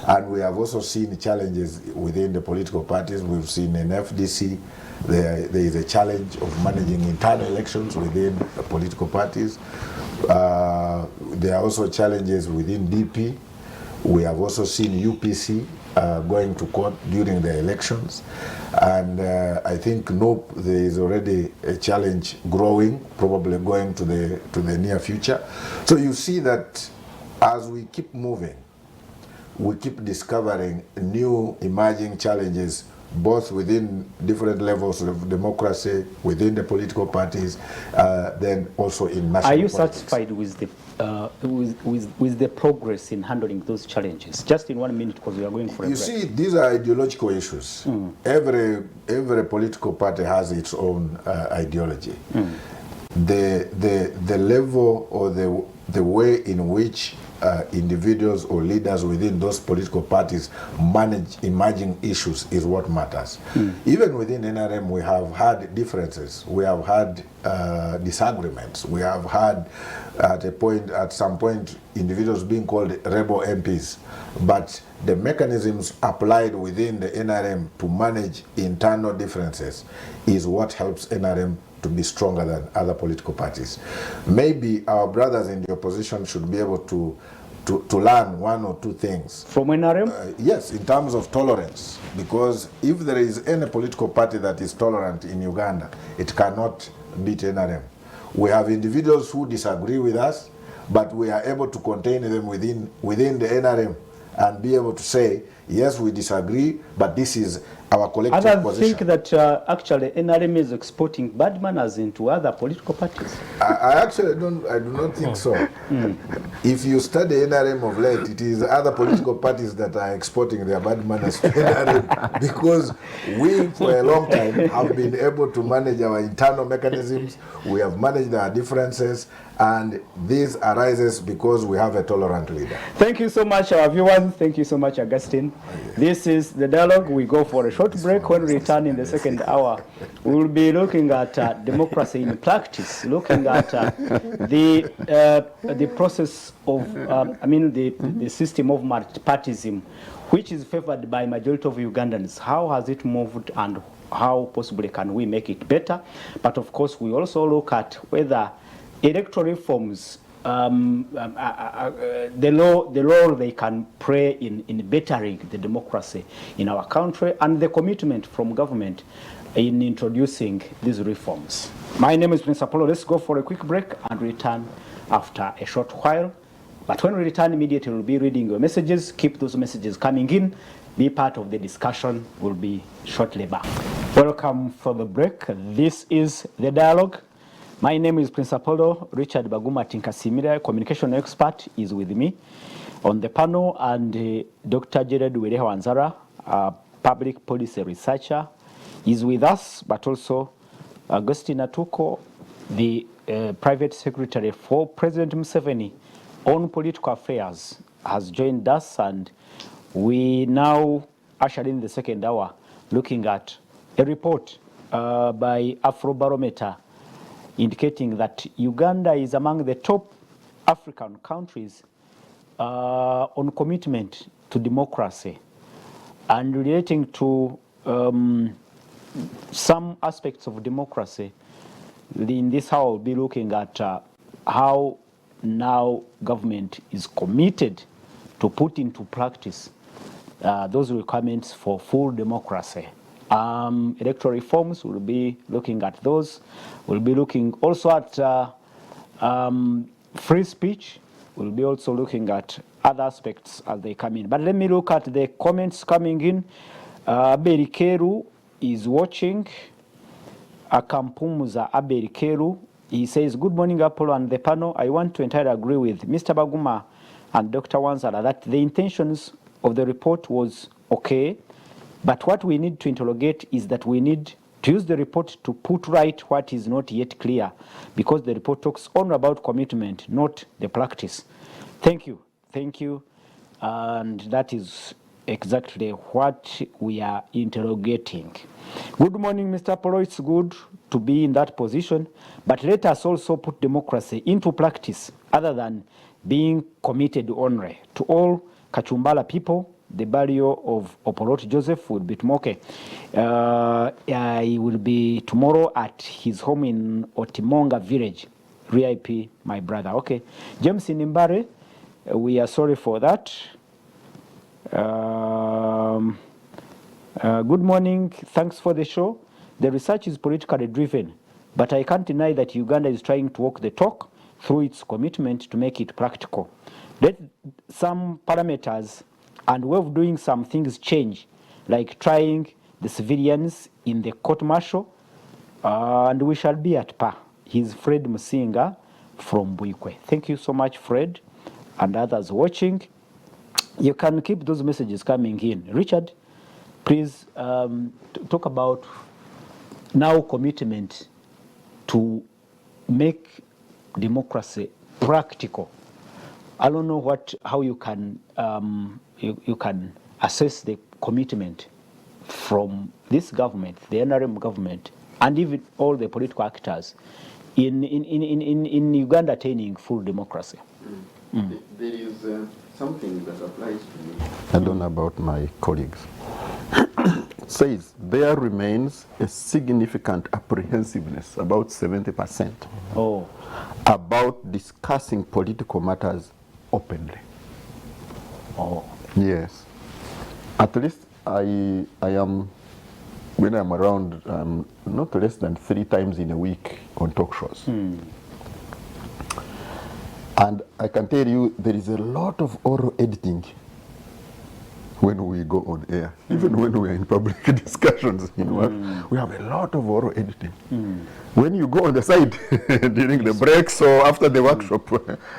And we have also seen challenges within the political parties. We've seen in FDC, there is a challenge of managing internal elections within the political parties. There are also challenges within DP. We have also seen UPC going to court during the elections. And I think NOPE, there is already a challenge growing, probably going to the near future. So you see that as we keep moving, we keep discovering new emerging challenges both within different levels of democracy, within the political parties, then also in national Are you politics. satisfied with the progress in handling those challenges? Just in 1 minute, because we are going for a You break. see, these are ideological issues. Every political party has its own ideology. The level or the way in which individuals or leaders within those political parties manage emerging issues is what matters. Even within NRM, we have had differences. We have had disagreements. We have had at some point individuals being called rebel MPs. But the mechanisms applied within the NRM to manage internal differences is what helps NRM to be stronger than other political parties. Maybe our brothers in the opposition should be able to learn one or two things. From NRM? Yes, in terms of tolerance. Because if there is any political party that is tolerant in Uganda, it cannot beat NRM. We have individuals who disagree with us, but we are able to contain them within the NRM and be able to say, yes, we disagree, but this is our collective Others position. think that actually NRM is exporting bad manners into other political parties. I actually I do not think so. If you study NRM of late, it is other political parties that are exporting their bad manners to NRM because we, for a long time, have been able to manage our internal mechanisms. We have managed our differences, and this arises because we have a tolerant leader. Thank you so much, our viewers. Thank you so much, Augustine. This is The Dialogue. We go for a short break. When we return in the second hour, we will be looking at democracy in practice, looking at the process of, the system of multipartyism, which is favored by majority of Ugandans. How has it moved and how possibly can we make it better? But of course, we also look at whether electoral reforms, the role they can play in bettering the democracy in our country, and the commitment from government in introducing these reforms. My name is Prince Apollo. Let's go for a quick break and return after a short while. But when we return immediately, we'll be reading your messages. Keep those messages coming in. Be part of the discussion. We'll be shortly back. Welcome for the break. This is The Dialogue. My name is Prince Apollo. Richard Baguma Tinkasimira, communication expert, is with me on the panel, and Dr. Jared Wereha Wanzara, a public policy researcher, is with us, but also Agustina Tuko, the private secretary for President Museveni on political affairs, has joined us, and we now usher in the second hour looking at a report by Afrobarometer indicating that Uganda is among the top African countries on commitment to democracy, and relating to some aspects of democracy. In this hour, we'll be looking at how now government is committed to put into practice those requirements for full democracy. Electoral reforms, we'll be looking at those. We'll be looking also at free speech. We'll be also looking at other aspects as they come in. But let me look at the comments coming in. Aberikeru is watching. Akampumuza Aberikeru. He says, good morning, Apollo and the panel. I want to entirely agree with Mr. Baguma and Dr. Wanzara that the intentions of the report was okay, but what we need to interrogate is that we need to use the report to put right what is not yet clear, because the report talks only about commitment, not the practice. Thank you. Thank you. And that is exactly what we are interrogating. Good morning, Mr. Apollo. It's good to be in that position, but let us also put democracy into practice other than being committed only. To all Kachumbala people, the burial of Opolot Joseph will be tomorrow. He will be tomorrow at his home in Otimonga village. RIP, my brother. Okay. James Nimbare, we are sorry for that. Good morning. Thanks for the show. The research is politically driven, but I can't deny that Uganda is trying to walk the talk through its commitment to make it practical. Let some parameters and way of doing some things change, like trying the civilians in the court-martial, and we shall be at par. He's Fred Musinga from Buikwe. Thank you so much, Fred, and others watching. You can keep those messages coming in. Richard, please talk about now commitment to make democracy practical. I don't know how you can you can assess the commitment from this government, the NRM government, and even all the political actors in Uganda attaining full democracy. There is something that applies to me. I don't know about my colleagues. It says there remains a significant apprehensiveness, about 70%, about discussing political matters openly. Yes. At least I am, when I'm around, not less than 3 times in a week on talk shows. And I can tell you there is a lot of oral editing when we go on air, even when we are in public discussions, you know, we have a lot of oral editing. When you go on the side during the breaks or after the workshop,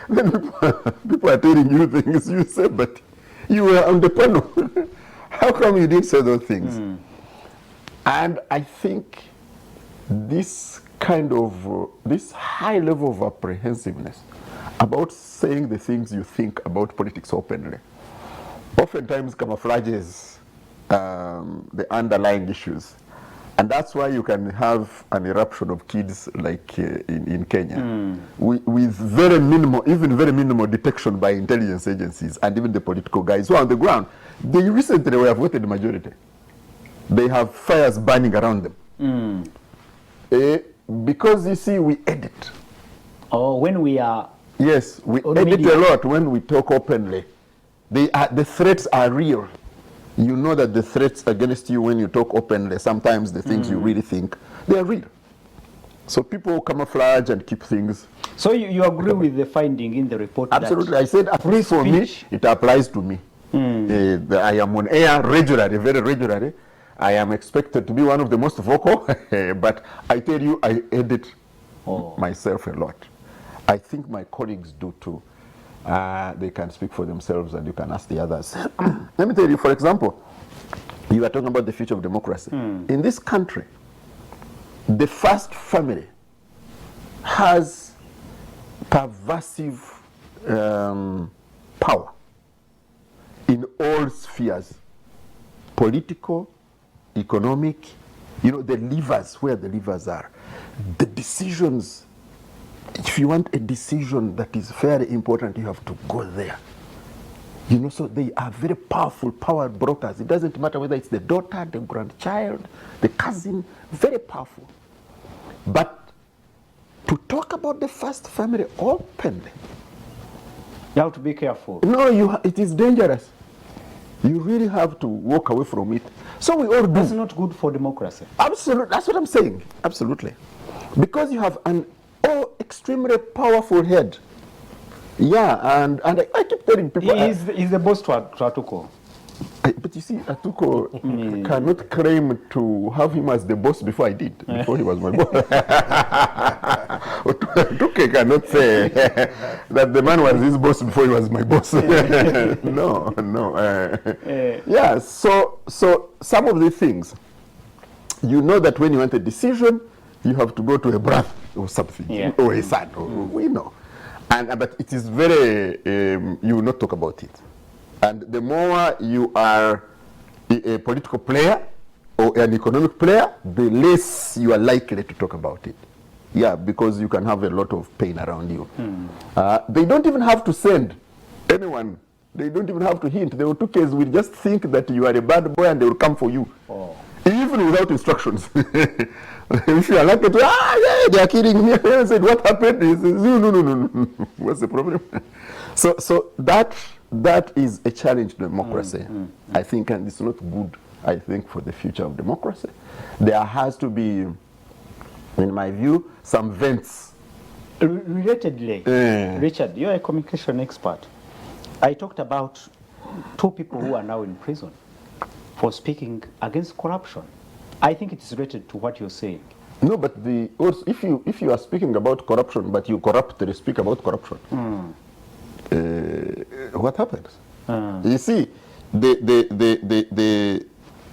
then people are telling you things, you say, but you were on the panel. How come you didn't say those things? And I think this kind of, this high level of apprehensiveness about saying the things you think about politics openly, oftentimes camouflages the underlying issues. And that's why you can have an eruption of kids like in Kenya with very minimal, even very minimal detection by intelligence agencies and even the political guys who are on the ground. They recently were voted majority. They have fires burning around them. Because you see, we edit. When we are... Yes, we edit a lot when we talk openly. The threats are real. You know that the threats against you when you talk openly, sometimes the things you really think, they are real. So people camouflage and keep things. So you agree with the finding in the report? Absolutely. I said at least for me, it applies to me. I am on air regularly, very regularly. I am expected to be one of the most vocal, but I tell you, I edit myself a lot. I think my colleagues do too. They can speak for themselves and you can ask the others. Let me tell you, for example, you are talking about the future of democracy. In this country, the first family has pervasive power in all spheres, political, economic, you know, the levers, where the levers are. The decisions, if you want a decision that is very important, you have to go there. You know, so they are very powerful power brokers. It doesn't matter whether it's the daughter, the grandchild, the cousin, very powerful. But to talk about the first family openly, you have to be careful. No, it is dangerous. You really have to walk away from it. So we all do. That's not good for democracy. Absolutely, that's what I'm saying. Absolutely. Because you have an extremely powerful head. Yeah, and I keep telling people... He's the boss to Atuko. But you see, Atuko cannot claim to have him as the boss before I did, before he was my boss. Atuko cannot say that the man was his boss before he was my boss. No. Yeah, so some of the things, you know that when you want a decision, you have to go to a brother or something, or a son, we know. But it is very, you will not talk about it. And the more you are a political player or an economic player, the less you are likely to talk about it. Yeah, because you can have a lot of pain around you. They don't even have to send anyone. They don't even have to hint. The Otukes will just think that you are a bad boy and they will come for you. Even without instructions. If you are lucky to, they are killing me. I said, what happened? He says, no. What's the problem? So that is a challenge to democracy, I think, and it's not good, I think, for the future of democracy. There has to be, in my view, some vents. Relatedly, Richard, you're a communication expert. I talked about 2 people who are now in prison for speaking against corruption. I think it's related to what you're saying. No, but also, if you are speaking about corruption, but you corruptly speak about corruption, what happens? You see,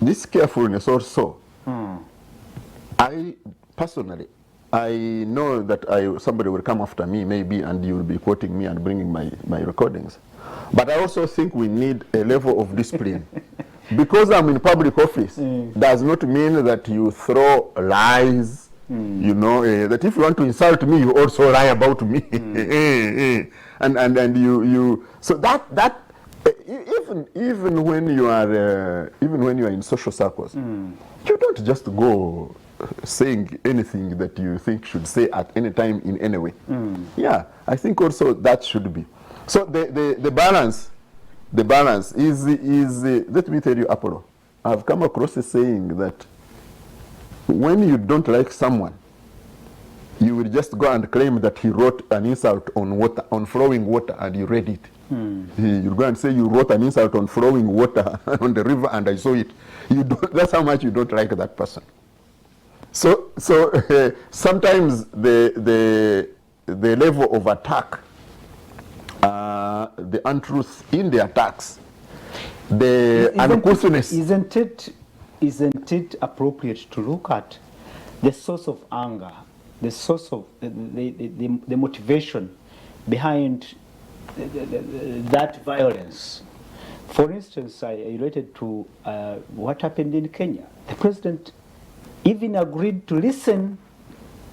this carefulness also. I personally, I know that somebody will come after me maybe, and you will be quoting me and bringing my recordings. But I also think we need a level of discipline. Because I'm in public office, does not mean that you throw lies. You know, that if you want to insult me, you also lie about me. and you so that even when you are in social circles, you don't just go saying anything that you think should say at any time in any way. Yeah, I think also that should be. So the balance is let me tell you, Apollo, I've come across a saying that when you don't like someone, you will just go and claim that he wrote an insult on flowing water, and you read it. You go and say you wrote an insult on flowing water on the river, and I saw it. That's how much you don't like that person. So sometimes the level of attack, the untruth in the attacks, the uncouthness. Isn't it appropriate to look at the source of anger, the source of the motivation behind that violence? For instance, I related to what happened in Kenya. The president even agreed to listen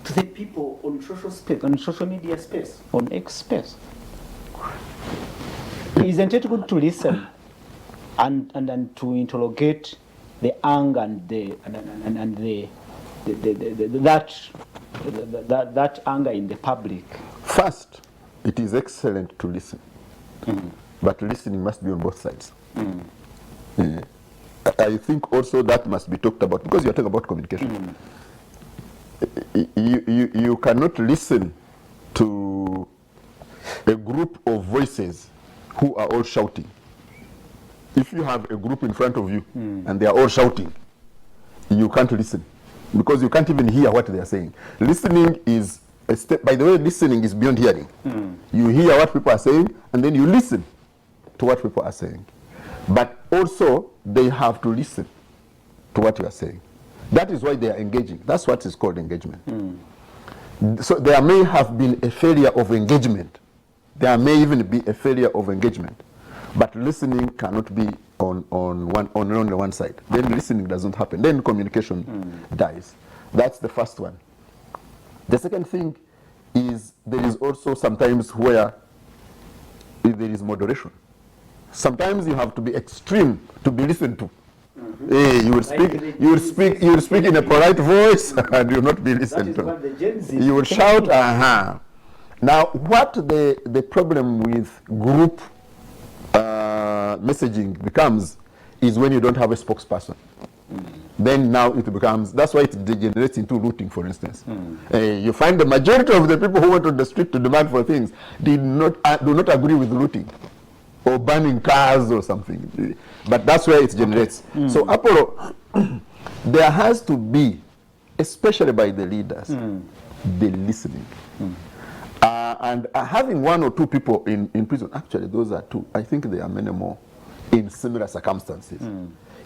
to the people on social space, on social media space, on X space. Isn't it good to listen and to interrogate the anger and that anger in the public? First, it is excellent to listen, but listening must be on both sides. I think also that must be talked about, because you are talking about communication. You cannot listen to a group of voices who are all shouting. If you have a group in front of you and they are all shouting, you can't listen because you can't even hear what they are saying. Listening is a step. By the way, listening is beyond hearing. You hear what people are saying, and then you listen to what people are saying. But also, they have to listen to what you are saying. That is why they are engaging. That's what is called engagement. So there may have been a failure of engagement. There may even be a failure of engagement. But listening cannot be on only one side. Then listening doesn't happen. Then communication dies. That's the first one. The second thing is there is also sometimes where there is moderation. Sometimes you have to be extreme to be listened to. Hey, you will speak in a polite voice and you will not be listened to. You will shout, aha. Now, what the problem with group messaging becomes is when you don't have a spokesperson. Then now it becomes, that's why it degenerates into looting, for instance. You find the majority of the people who went on the street to demand for things do not agree with looting or burning cars or something. But that's where it generates. So Apollo, there has to be, especially by the leaders, the listening. And having one or two people in prison, actually those are two. I think there are many more in similar circumstances.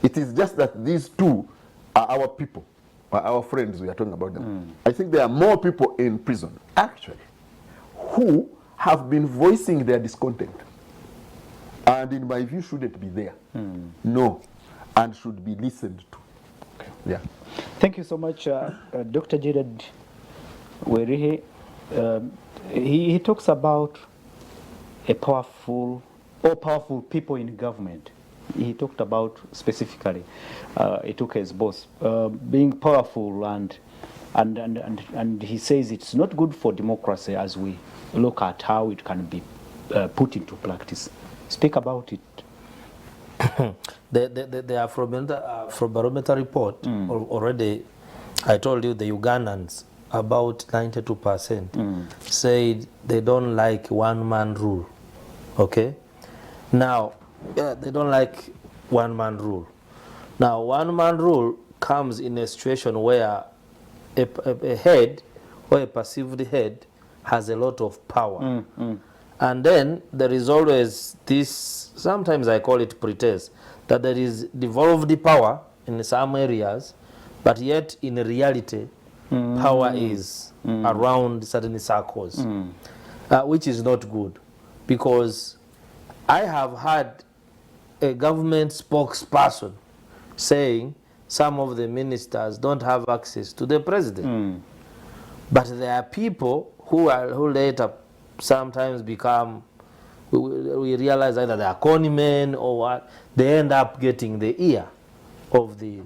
It is just that these two are our people, are our friends, we are talking about them. I think there are more people in prison, actually, who have been voicing their discontent. And in my view, shouldn't be there. No, and should be listened to. Okay. Yeah. Thank you so much, Dr. Jared Werihe. He talks about powerful people in government. He talked about specifically, he took as both being powerful and he says it's not good for democracy as we look at how it can be put into practice. Speak about it. The Afrobarometer report already, I told you the Ugandans, about 92% said they don't like one-man rule. Okay? Now, they don't like one-man rule. Now, one-man rule comes in a situation where a head or a perceived head has a lot of power. And then there is always this, sometimes I call it pretense, that there is devolved power in some areas, but yet in reality, power is around certain circles, which is not good. Because I have had a government spokesperson saying some of the ministers don't have access to the president. But there are people who later sometimes become, we realize either they are conmen or what, they end up getting the ear of the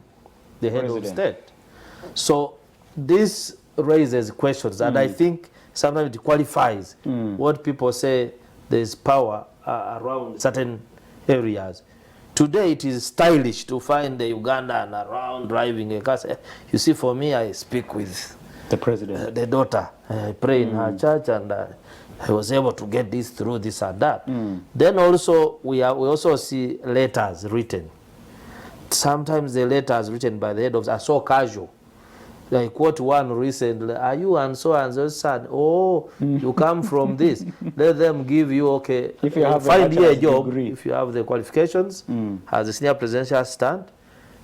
head of state. So this raises questions, and I think sometimes it qualifies what people say there's power around certain areas. Today it is stylish to find the Ugandan around driving a car. You see, for me, I speak with the president, the daughter. I pray in her church, and I was able to get this through, this and that. Then also we also see letters written. Sometimes the letters written by the head of are so casual. Like what one recently, are you and so son? Oh, you come from this. Let them give you, okay, if you have find you a job, degree. if you have the qualifications, as a senior presidential assistant,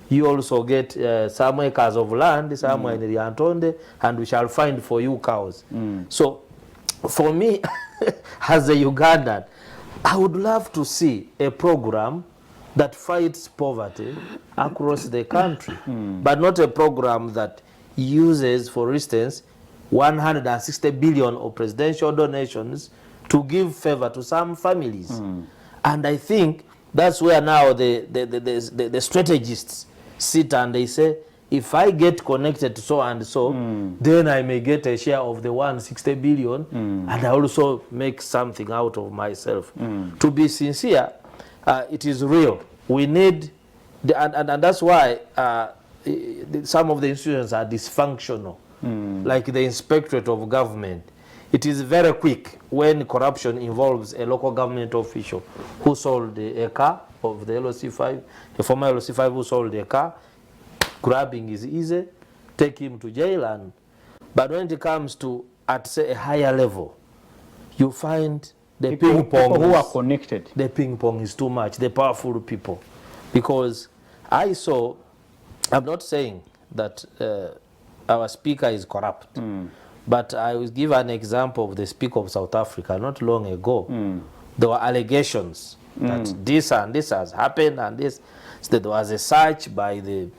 you also get some acres of land, somewhere in Riantonde, and we shall find for you cows. So for me, as a Ugandan, I would love to see a program that fights poverty across the country, but not a program that uses, for instance, 160 billion of presidential donations to give favor to some families. And I think that's where now the strategists sit and they say, if I get connected to so and so, then I may get a share of the 160 billion and I also make something out of myself. To be sincere, it is real. We need, and that's why some of the institutions are dysfunctional, like the Inspectorate of Government. It is very quick when corruption involves a local government official who sold a car of the LOC5, a former LOC5 who sold a car. grabbing is easy, take him to jail, but when it comes to, at say, a higher level, you find the ping pong people who are connected. The ping pong is too much, the powerful people. Because I saw, I'm not saying that our speaker is corrupt, but I will give an example of the Speaker of South Africa not long ago. There were allegations that this and this has happened, and this. So there was a search by the,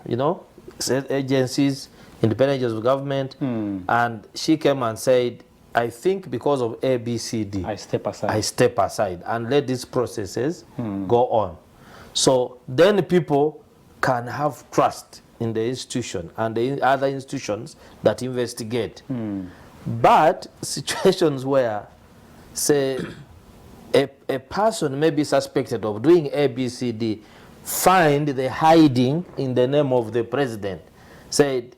agencies, independent agencies of government, and she came and said, I think because of A, B, C, D, I step aside and let these processes go on. So then people can have trust in the institution and the other institutions that investigate. But situations where, say, a person may be suspected of doing A, B, C, D, find the hiding in the name of the president, said,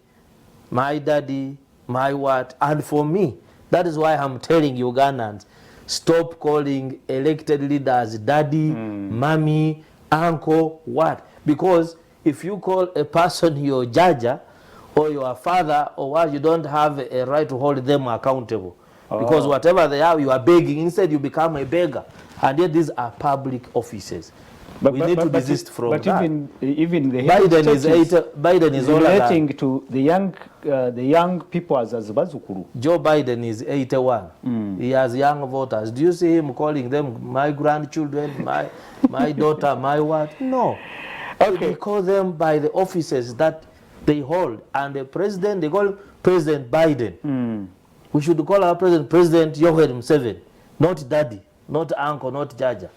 my daddy, my what, and for me, that is why I'm telling Ugandans, stop calling elected leaders daddy, mommy, uncle, what? Because if you call a person your judge or your father or what, you don't have a right to hold them accountable. Because whatever they are, you are begging. Instead, you become a beggar. And yet these are public offices. We need to desist from that. But even the Biden is relating to the young people as bazukuru. Joe Biden is 81. He has young voters. Do you see him calling them my grandchildren, my daughter, my what? No. Okay. They call them by the offices that they hold. And the president, they call him President Biden. We should call our president President Yoweri Museveni, not daddy, not uncle, not jaja.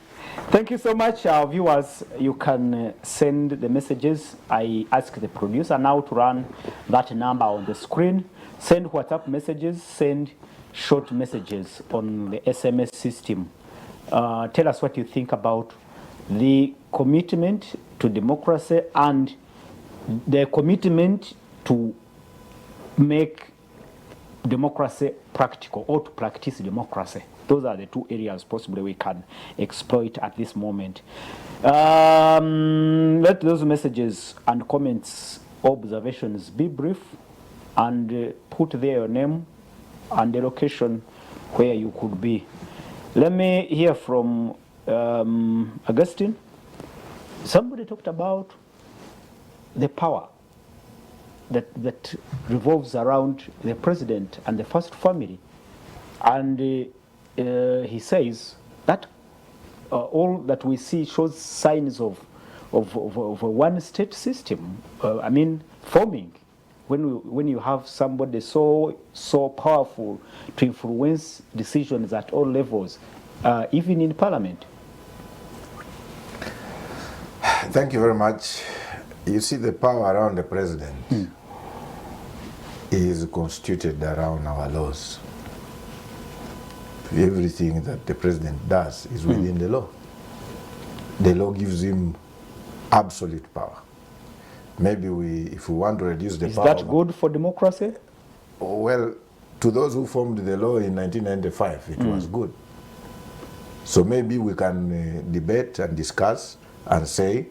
Thank you so much, our viewers. You can send the messages. I ask the producer now to run that number on the screen. Send WhatsApp messages, send short messages on the SMS system. Tell us what you think about the commitment to democracy and the commitment to make democracy practical, or to practice democracy. Those are the two areas possibly we can exploit at this moment. Let those messages and comments, observations be brief, and put there your name and the location where you could be. Let me hear from Augustine. Somebody talked about the power that revolves around the president and the first family, and he says that all that we see shows signs of a one-state system. Forming when you have somebody so powerful to influence decisions at all levels, even in parliament. Thank you very much. You see, the power around the president is constituted around our laws. Everything that the president does is within the law. The law gives him absolute power. Maybe if we want to reduce the power... Is that good for democracy? Well, to those who formed the law in 1995, it was good. So maybe we can debate and discuss and say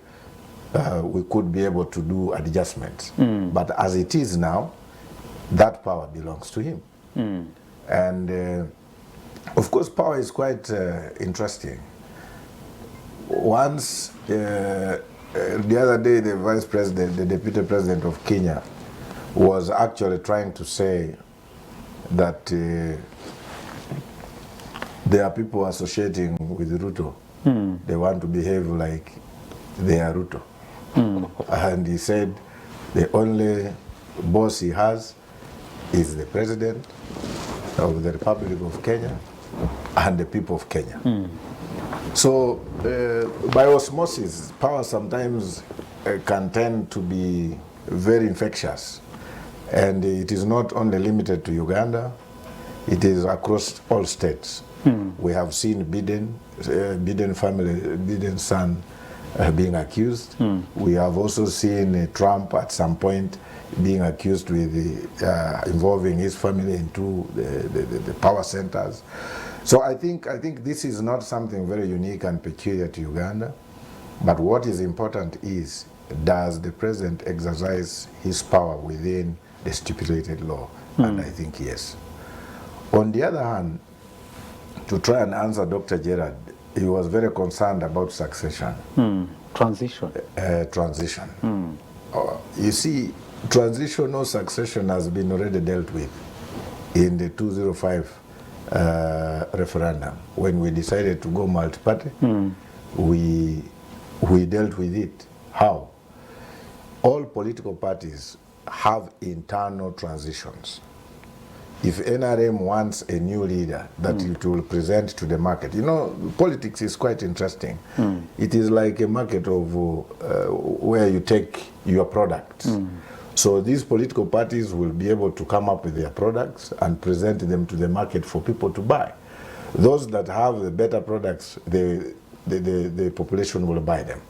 we could be able to do adjustments. But as it is now, that power belongs to him. And of course, power is quite interesting. Once, the other day, the vice president, the deputy president of Kenya, was actually trying to say that there are people associating with Ruto. They want to behave like they are Ruto. And he said the only boss he has is the president of the Republic of Kenya and the people of Kenya. So by osmosis, power sometimes can tend to be very infectious. And it is not only limited to Uganda, it is across all states. We have seen Biden family, Biden's son being accused. We have also seen Trump at some point being accused with involving his family into the power centers. So I think this is not something very unique and peculiar to Uganda, but what is important is does the president exercise his power within the stipulated law? And I think yes. On the other hand, to try and answer Dr. Gerard, he was very concerned about succession. Transition. Transition. You see, transitional succession has been already dealt with in the 2005 referendum. When we decided to go multi-party, we dealt with it. How? All political parties have internal transitions. If NRM wants a new leader that it will present to the market, you know, politics is quite interesting. It is like a market of where you take your products. So these political parties will be able to come up with their products and present them to the market for people to buy. Those that have the better products, the population will buy them.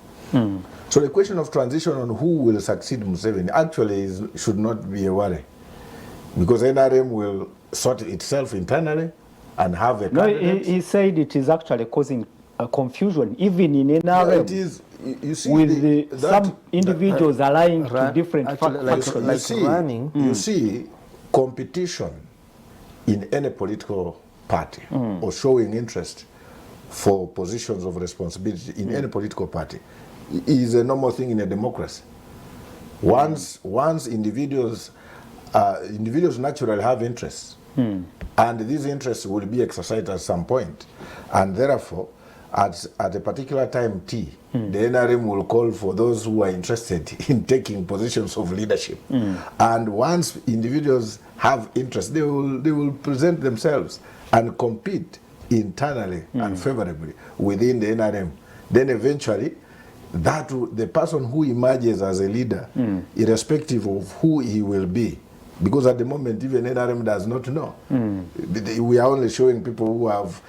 So the question of transition on who will succeed Museveni actually should not be a worry, because NRM will sort itself internally and have a candidate. He said it is actually causing a confusion even in NRM. No, it is. You see, with some individuals allying to different factions. You see, competition in any political party or showing interest for positions of responsibility in any political party is a normal thing in a democracy. Once individuals naturally have interests, and these interests will be exercised at some point, and therefore at a particular time the NRM will call for those who are interested in taking positions of leadership. And once individuals have interest, they will present themselves and compete internally and favorably within the NRM. Then eventually, the person who emerges as a leader, irrespective of who he will be, because at the moment even NRM does not know. We are only showing people who have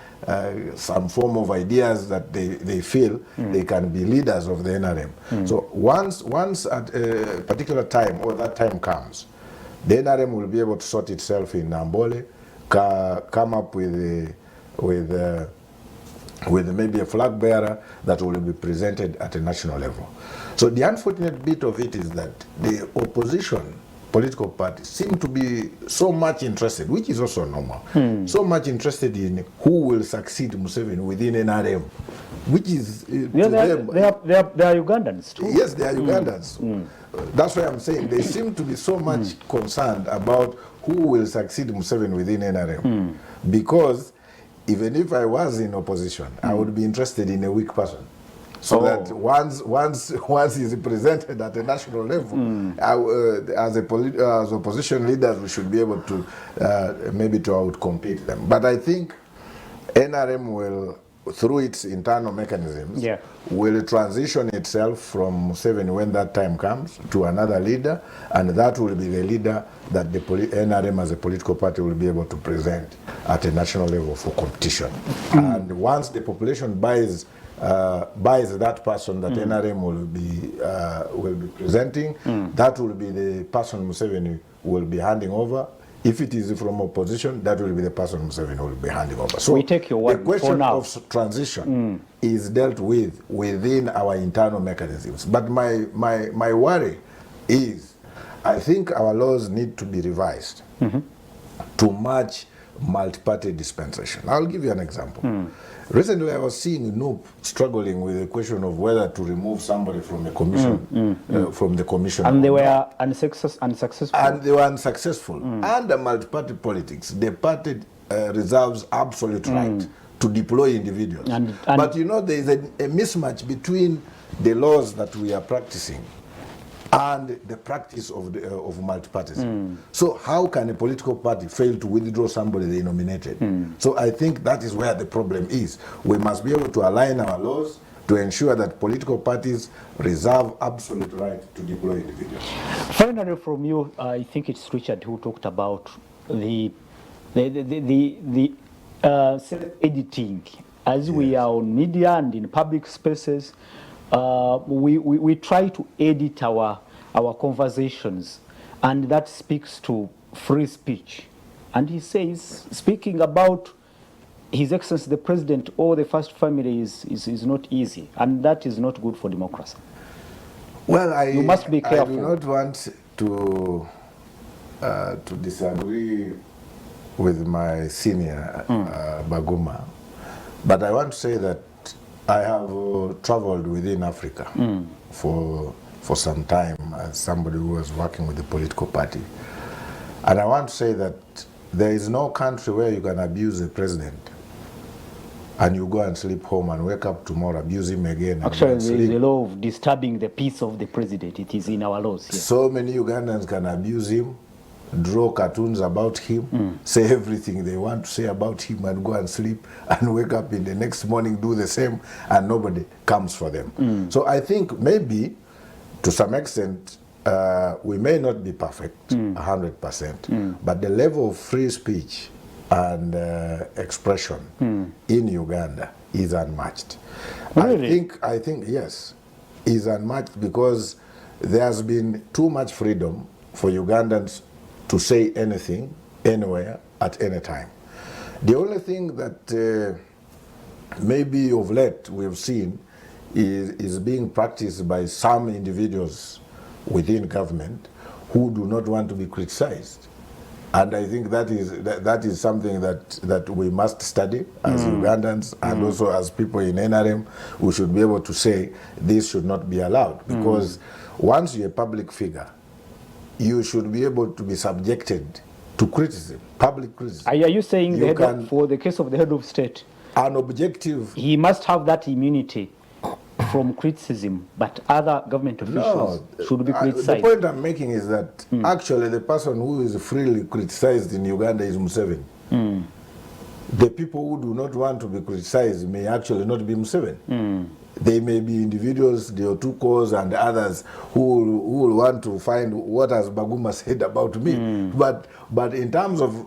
some form of ideas that they feel they can be leaders of the NRM. So once at a particular time, or that time comes, the NRM will be able to sort itself in Nambole, come up with maybe a flag bearer that will be presented at a national level. So the unfortunate bit of it is that the opposition political parties seem to be so much interested, which is also normal, so much interested in who will succeed Museveni within NRM, which is they are Ugandans too. Yes, they are Ugandans. That's why I'm saying they seem to be so much concerned about who will succeed Museveni within NRM, because even if I was in opposition, I would be interested in a weak person. So that once he's presented at a national level, as opposition leaders, we should be able to maybe to outcompete them. But I think NRM will, through its internal mechanisms, will transition itself from Museveni when that time comes to another leader, and that will be the leader that the NRM as a political party will be able to present at a national level for competition. And once the population buys that person that NRM will be presenting, that will be the person Museveni will be handing over. If it is from opposition, that will be the person Museveni will be handing over. So we take your word the question of transition is dealt with within our internal mechanisms. But my worry is, I think our laws need to be revised to match multi-party dispensation. I'll give you an example. Recently, I was seeing NUP struggling with the question of whether to remove somebody from a commission, from the commission. And they were unsuccessful. And they were unsuccessful. Under multi-party politics, the party reserves absolute right to deploy individuals. But you know, there is a mismatch between the laws that we are practicing and the practice of multi-partyism. So how can a political party fail to withdraw somebody they nominated? So I think that is where the problem is. We must be able to align our laws to ensure that political parties reserve absolute right to deploy individuals. Finally, from you, I think it's Richard who talked about the self-editing. As we are on media and in public spaces, we try to edit our conversations, and that speaks to free speech. And he says, speaking about His Excellency the President or the First Family is not easy, and that is not good for democracy. Well, You must be I careful. do not want to disagree with my senior, Baguma, but I want to say that I have traveled within Africa for some time as somebody who was working with the political party. And I want to say that there is no country where you can abuse the president and you go and sleep home and wake up tomorrow, abuse him again. And Actually, go and there is sleep. a law of disturbing the peace of the president. It is in our laws. Yes. So many Ugandans can abuse him, draw cartoons about him, say everything they want to say about him, and go and sleep and wake up in the next morning, do the same, and nobody comes for them. So I think maybe, to some extent, we may not be perfect, 100%, but the level of free speech and expression in Uganda is unmatched. Really? I think yes, is unmatched because there has been too much freedom for Ugandans to say anything, anywhere, at any time. The only thing that maybe of late we've seen is being practiced by some individuals within government who do not want to be criticized. And I think that is something that we must study as Ugandans and also as people in NRM. We should be able to say this should not be allowed, because once you're a public figure, you should be able to be subjected to criticism, public criticism. Are you saying You for the case of the head of state, an objective. he must have that immunity from criticism, but other government officials should be The criticized? point I'm making is that actually the person who is freely criticized in Uganda is Museveni. The people who do not want to be criticized may actually not be Museveni. They may be individuals, the Otukos and others who will want to find what has Baguma said about me. But in terms of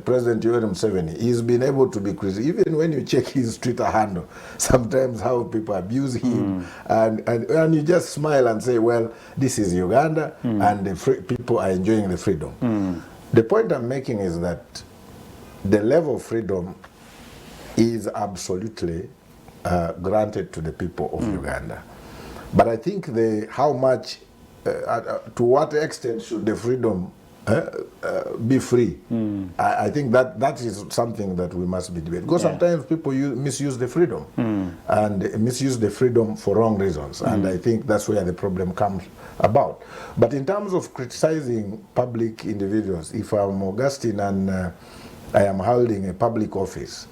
President Yoweri Museveni, he's been able to be criticized. Even when you check his Twitter handle, sometimes how people abuse him, and you just smile and say, well, this is Uganda, and the people are enjoying the freedom. The point I'm making is that the level of freedom is absolutely granted to the people of Uganda. But I think how much, to what extent should the freedom be free? I think that is something that we must be debating. Because sometimes people misuse the freedom and misuse the freedom for wrong reasons. And I think that's where the problem comes about. But in terms of criticizing public individuals, if I'm Augustine and I am holding a public office,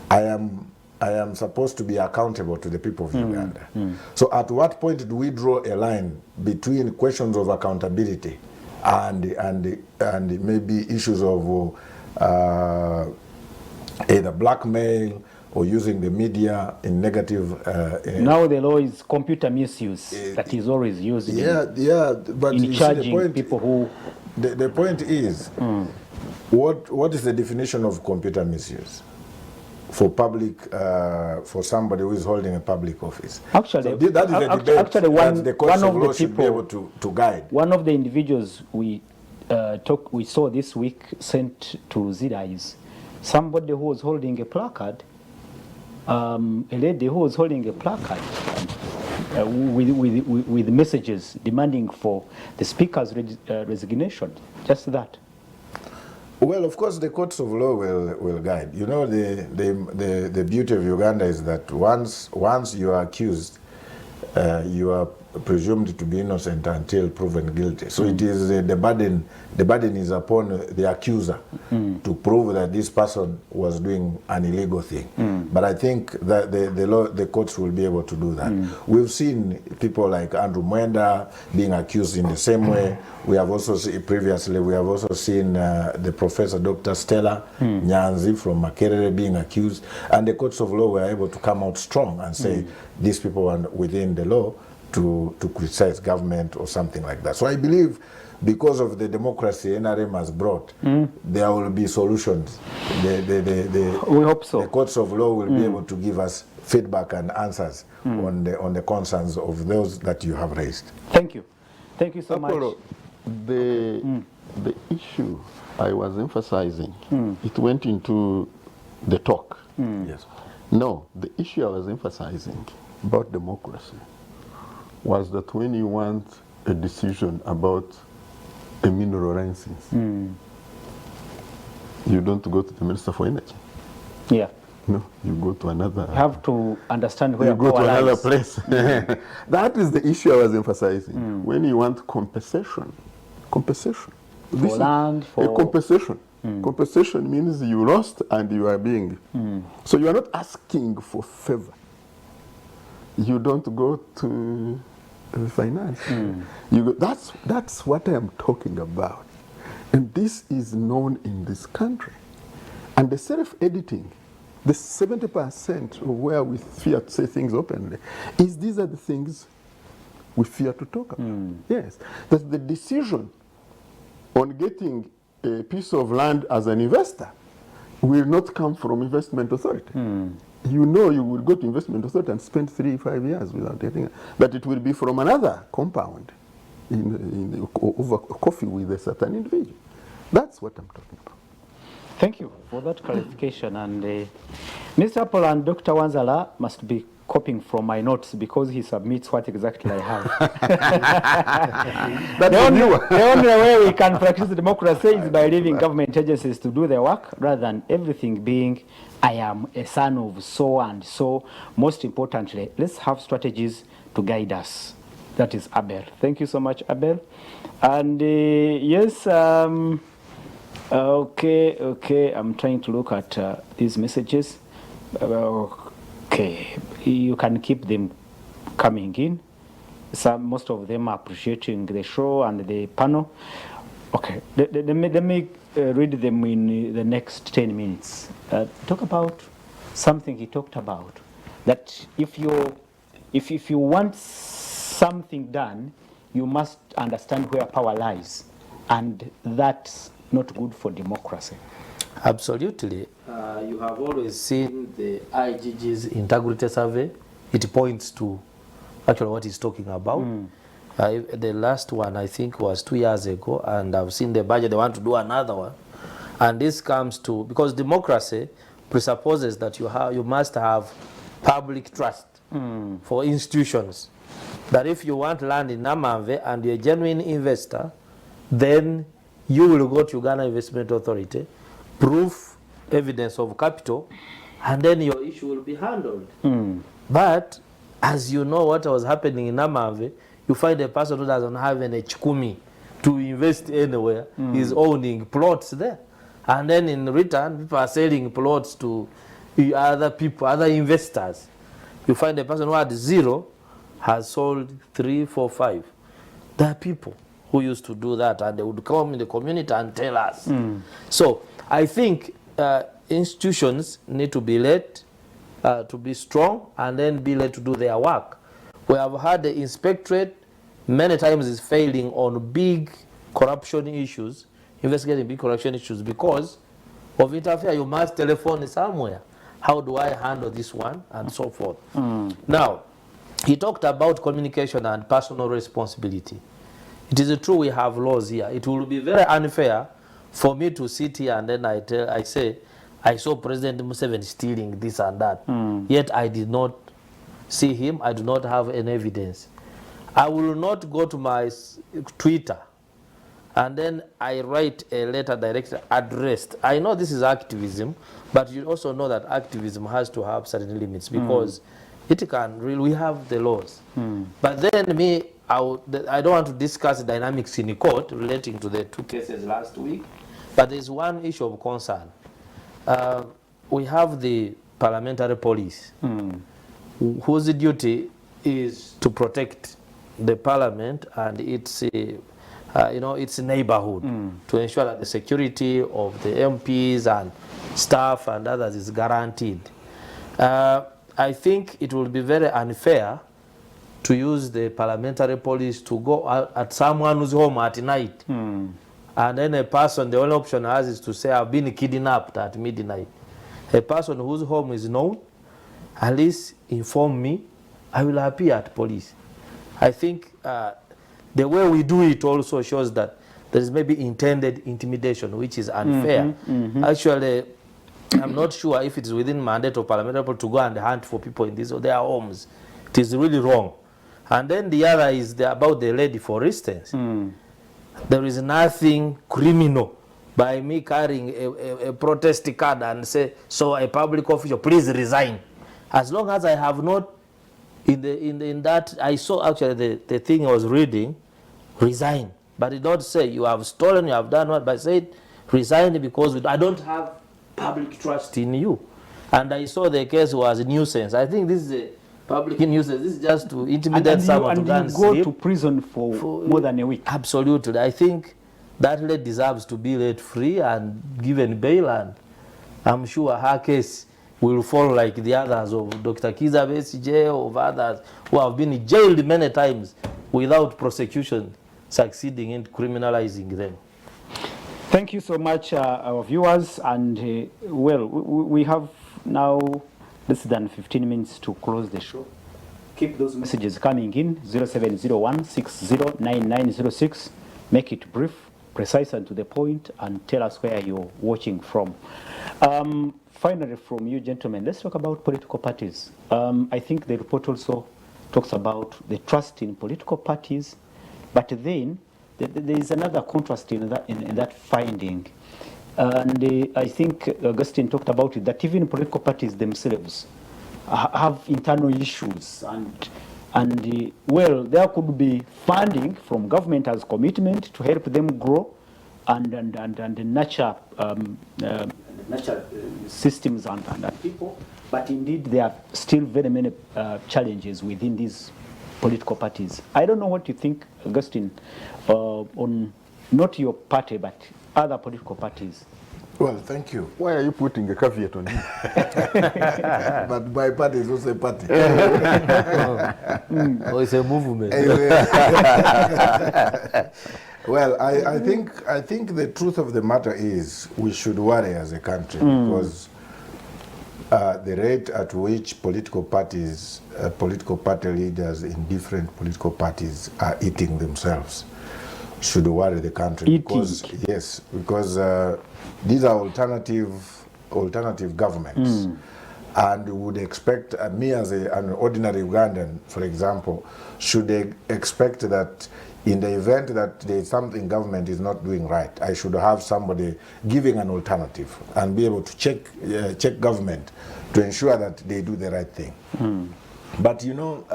I am supposed to be accountable to the people of Uganda. So at what point do we draw a line between questions of accountability and maybe issues of either blackmail or using the media in negative... now the law is computer misuse that is always used but in you see charging people who... The point is, what is the definition of computer misuse? For for somebody who is holding a public office. Actually, so that is a debate actually that the courts of law should be able to guide. One of the individuals we saw this week sent to Zida is somebody who was holding a placard, a lady who was holding a placard with messages demanding for the speaker's resignation. Just that. Well, of course, the courts of law will guide. You know, the beauty of Uganda is that once you are accused, you are presumed to be innocent until proven guilty. So it is the burden is upon the accuser to prove that this person was doing an illegal thing. But I think that the courts will be able to do that. We've seen people like Andrew Mwenda being accused in the same way. We have also seen the Professor Dr. Stella Nyanzi from Makerere being accused, and the courts of law were able to come out strong and say these people are within the law to criticize government or something like that. So I believe because of the democracy NRM has brought, there will be solutions. We hope so. The courts of law will be able to give us feedback and answers on the concerns of those that you have raised. Thank you. Thank you so much. The issue I was emphasizing, it went into the talk. Yes. No, the issue I was emphasizing about democracy was that when you want a decision about a mineral license, you don't go to the Minister for Energy. Yeah. No, you go to another. You have to understand where You go to power another lies. place. That is the issue I was emphasizing. When you want compensation. This is land, for- a compensation. Compensation means you lost and you are being. So you are not asking for favor. You don't go to the finance. You go, that's what I am talking about. And this is known in this country. And the self-editing, the 70% of where we fear to say things openly, is these are the things we fear to talk about. Yes, that the decision on getting a piece of land as an investor will not come from investment authority. You know you will go to investment authority and spend 3-5 years without getting it, but it will be from another compound over coffee with a certain individual. That's what I'm talking about. Thank you for that clarification. And Mr. Apple and Dr. Wanzala must be copying from my notes because he submits what exactly I have. That's the new one. The only way we can practice democracy is by leaving government agencies to do their work rather than everything being, I am a son of so and so. Most importantly, let's have strategies to guide us. That is Abel. Thank you so much, Abel. And yes, okay, I'm trying to look at these messages. Okay, you can keep them coming in. Most of them are appreciating the show and the panel. Okay, let me read them in the next 10 minutes. Talk about something he talked about, that if you want something done, you must understand where power lies, and that's not good for democracy. Absolutely. You have always seen the IGG's integrity survey. It points to actually what he's talking about. The last one, I think, was 2 years ago, and I've seen the budget. They want to do another one. And this comes to, because democracy presupposes that you must have public trust for institutions. That if you want land in Namave and you're a genuine investor, then you will go to Uganda Investment Authority, proof evidence of capital, and then your issue will be handled. But as you know what was happening in Namave, you find a person who doesn't have any chikumi to invest anywhere, is owning plots there. And then in return, people are selling plots to other people, other investors. You find a person who had 0 has sold 3, 4, 5. There are people who used to do that, and they would come in the community and tell us. So I think institutions need to be led to be strong and then be led to do their work. We have had the inspectorate many times is failing on big corruption issues, investigating big corruption issues, because of interfere. You must telephone somewhere. How do I handle this one, and so forth. Now, he talked about communication and personal responsibility. It is true we have laws here. It will be very unfair for me to sit here and then I say, I saw President Museveni stealing this and that, yet I did not see him. I do not have any evidence. I will not go to my Twitter and then I write a letter directly addressed. I know this is activism, but you also know that activism has to have certain limits, because it can really, we have the laws. But then me, I don't want to discuss the dynamics in the court relating to the 2 cases last week, but there's one issue of concern. We have the parliamentary police, whose duty is to protect the parliament and its, its neighborhood, to ensure that the security of the MPs and staff and others is guaranteed. I think it will be very unfair to use the parliamentary police to go out at someone's home at night. And then a person, the only option has is to say, I've been kidnapped at midnight. A person whose home is known, at least inform me, I will appear at police. I think the way we do it also shows that there is maybe intended intimidation, which is unfair. Actually, I'm not sure if it's within mandate of parliamentary people to go and hunt for people in these or their homes. It is really wrong. And then the other is about the lady, for instance. There is nothing criminal by me carrying a protest card and say, so a public official, please resign. As long as I have not, in that, I saw actually the thing I was reading, resign. But it don't say you have stolen, you have done what, but said resign because I don't have public trust in you. And I saw the case was a nuisance. I think this is a public nuisance. This is just to intimidate someone to go and go sleep. to prison for more than a week. Absolutely. I think that lady deserves to be let free and given bail, and I'm sure her case will fall like the others of Dr. Kiza Besigye, of others who have been jailed many times without prosecution succeeding in criminalizing them. Thank you so much, our viewers. And well, we have now less than 15 minutes to close the show. Keep those messages coming in, 0701-609906. Make it brief, precise and to the point, and tell us where you're watching from. Finally, from you gentlemen, let's talk about political parties. I think the report also talks about the trust in political parties, but then there is another contrast in that finding. And I think Augustine talked about it, that even political parties themselves have internal issues, and well, there could be funding from government as commitment to help them grow and nurture systems and people, but indeed there are still very many challenges within these political parties. I don't know what you think, Augustine, on not your party but other political parties. Well, thank you. Why are you putting a caveat on it? But my party is also a party. Oh, it's a movement. Well, I think the truth of the matter is we should worry as a country because the rate at which political parties, political party leaders in different political parties are eating themselves should worry the country. Because these are alternative governments, and we would expect me as an ordinary Ugandan, for example, should expect that in the event that there is something government is not doing right, I should have somebody giving an alternative and be able to check government to ensure that they do the right thing. But you know,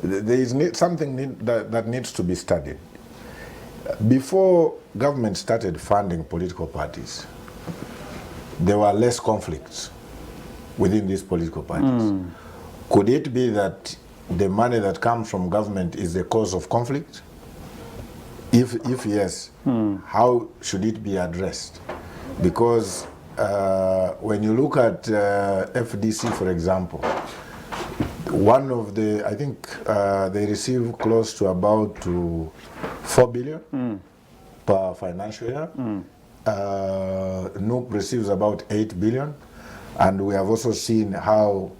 there is something that needs to be studied. Before government started funding political parties, there were less conflicts within these political parties. Could it be that the money that comes from government is the cause of conflict? If yes, how should it be addressed? Because when you look at FDC, for example, one of the, I think they receive close to about 4 billion per financial year. NUP receives about 8 billion. And we have also seen how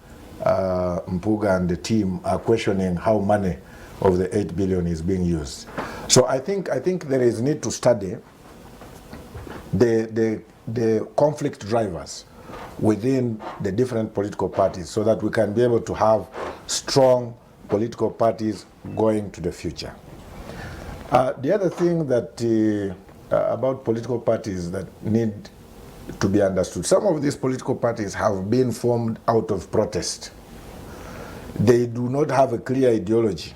Mpuga and the team are questioning how money of the 8 billion is being used. So I think there is need to study the conflict drivers within the different political parties so that we can be able to have strong political parties going to the future. The other thing that about political parties that need to be understood, some of these political parties have been formed out of protest. They do not have a clear ideology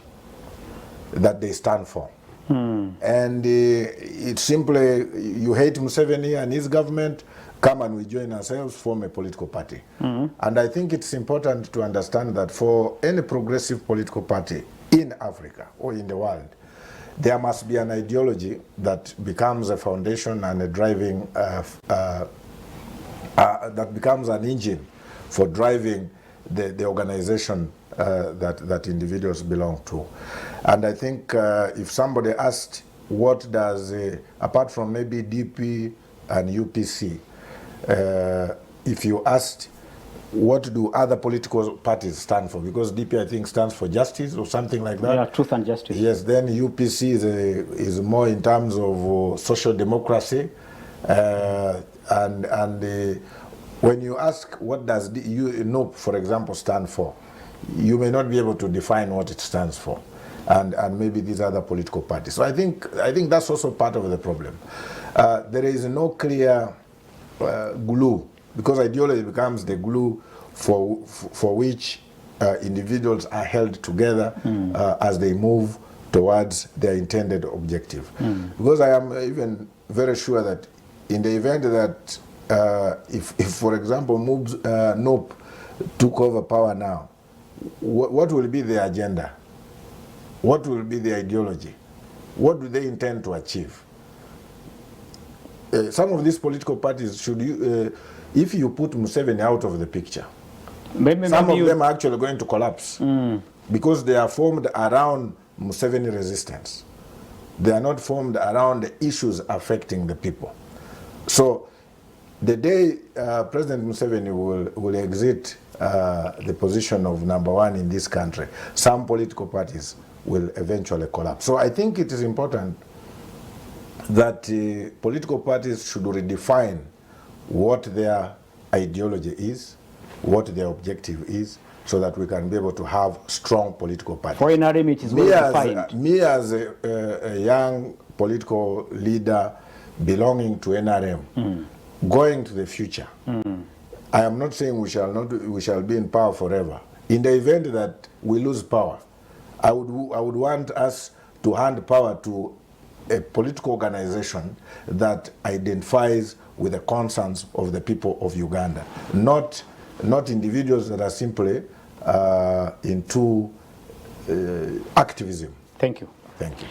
that they stand for. And it's simply, you hate Museveni and his government, come and we join ourselves, form a political party. And I think it's important to understand that for any progressive political party in Africa or in the world, there must be an ideology that becomes a foundation and a driving, that becomes an engine for driving the organization that individuals belong to. And I think if somebody asked what does, apart from maybe DP and UPC, if you asked what do other political parties stand for, because DP I think stands for justice or something like that. Yeah, truth and justice. Yes, then UPC is more in terms of social democracy, and when you ask what does NUP, for example, stand for, you may not be able to define what it stands for, and maybe these other political parties. So I think that's also part of the problem. There is no clear glue, because ideology becomes the glue for which individuals are held together as they move towards their intended objective. Because I am even very sure that in the event that if for example, NOP took over power now, what will be the agenda? What will be the ideology? What do they intend to achieve? Some of these political parties should, if you put Museveni out of the picture, some of them are actually going to collapse because they are formed around Museveni resistance. They are not formed around the issues affecting the people. So the day President Museveni will exit the position of #1 in this country, some political parties will eventually collapse. So I think it is important that political parties should redefine what their ideology is, what their objective is, so that we can be able to have strong political parties. For NRM, it is well defined. Me as a young political leader belonging to NRM, going to the future, I am not saying we shall be in power forever. In the event that we lose power, I would want us to hand power to a political organization that identifies with the concerns of the people of Uganda, not individuals that are simply into activism. Thank you. Thank you.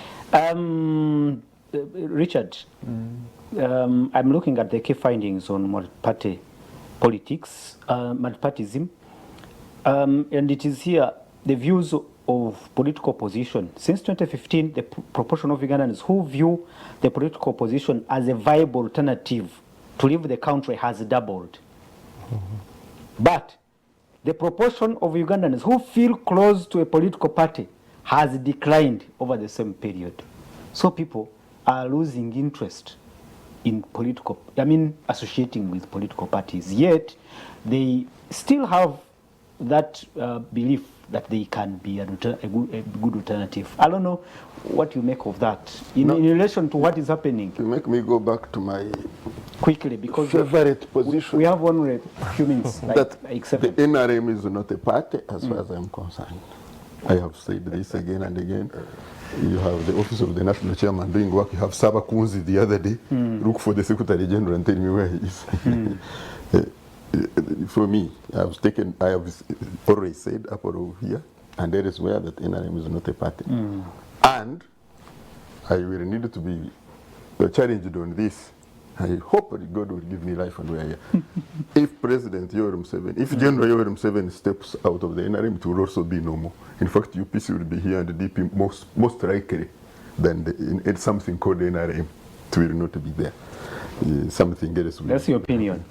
Richard, I'm looking at the key findings on multi-party politics, multi-partyism, and it is here the views of political opposition. Since 2015, the proportion of Ugandans who view the political opposition as a viable alternative to leave the country has doubled. But the proportion of Ugandans who feel close to a political party has declined over the same period. So people are losing interest in associating with political parties, yet they still have that belief that they can be a good alternative. I don't know what you make of that in relation to what is happening. You make me go back to my quickly, because favorite position. We have only a few minutes. That the NRM is not a party, as far as I'm concerned. I have said this again and again. You have the office of the national chairman doing work. You have Saba Kunzi the other day. Look for the secretary general and tell me where he is. For me, I have already said up or here, and that is where that NRM is not a party. And I will need to be challenged on this. I hope that God will give me life and we are here. If President Yoweri Museveni, if General Yoweri Museveni steps out of the NRM, it will also be normal. In fact, UPC will be here and the DP most likely than it's something called NRM. It will not be there. Something else will. That's your opinion.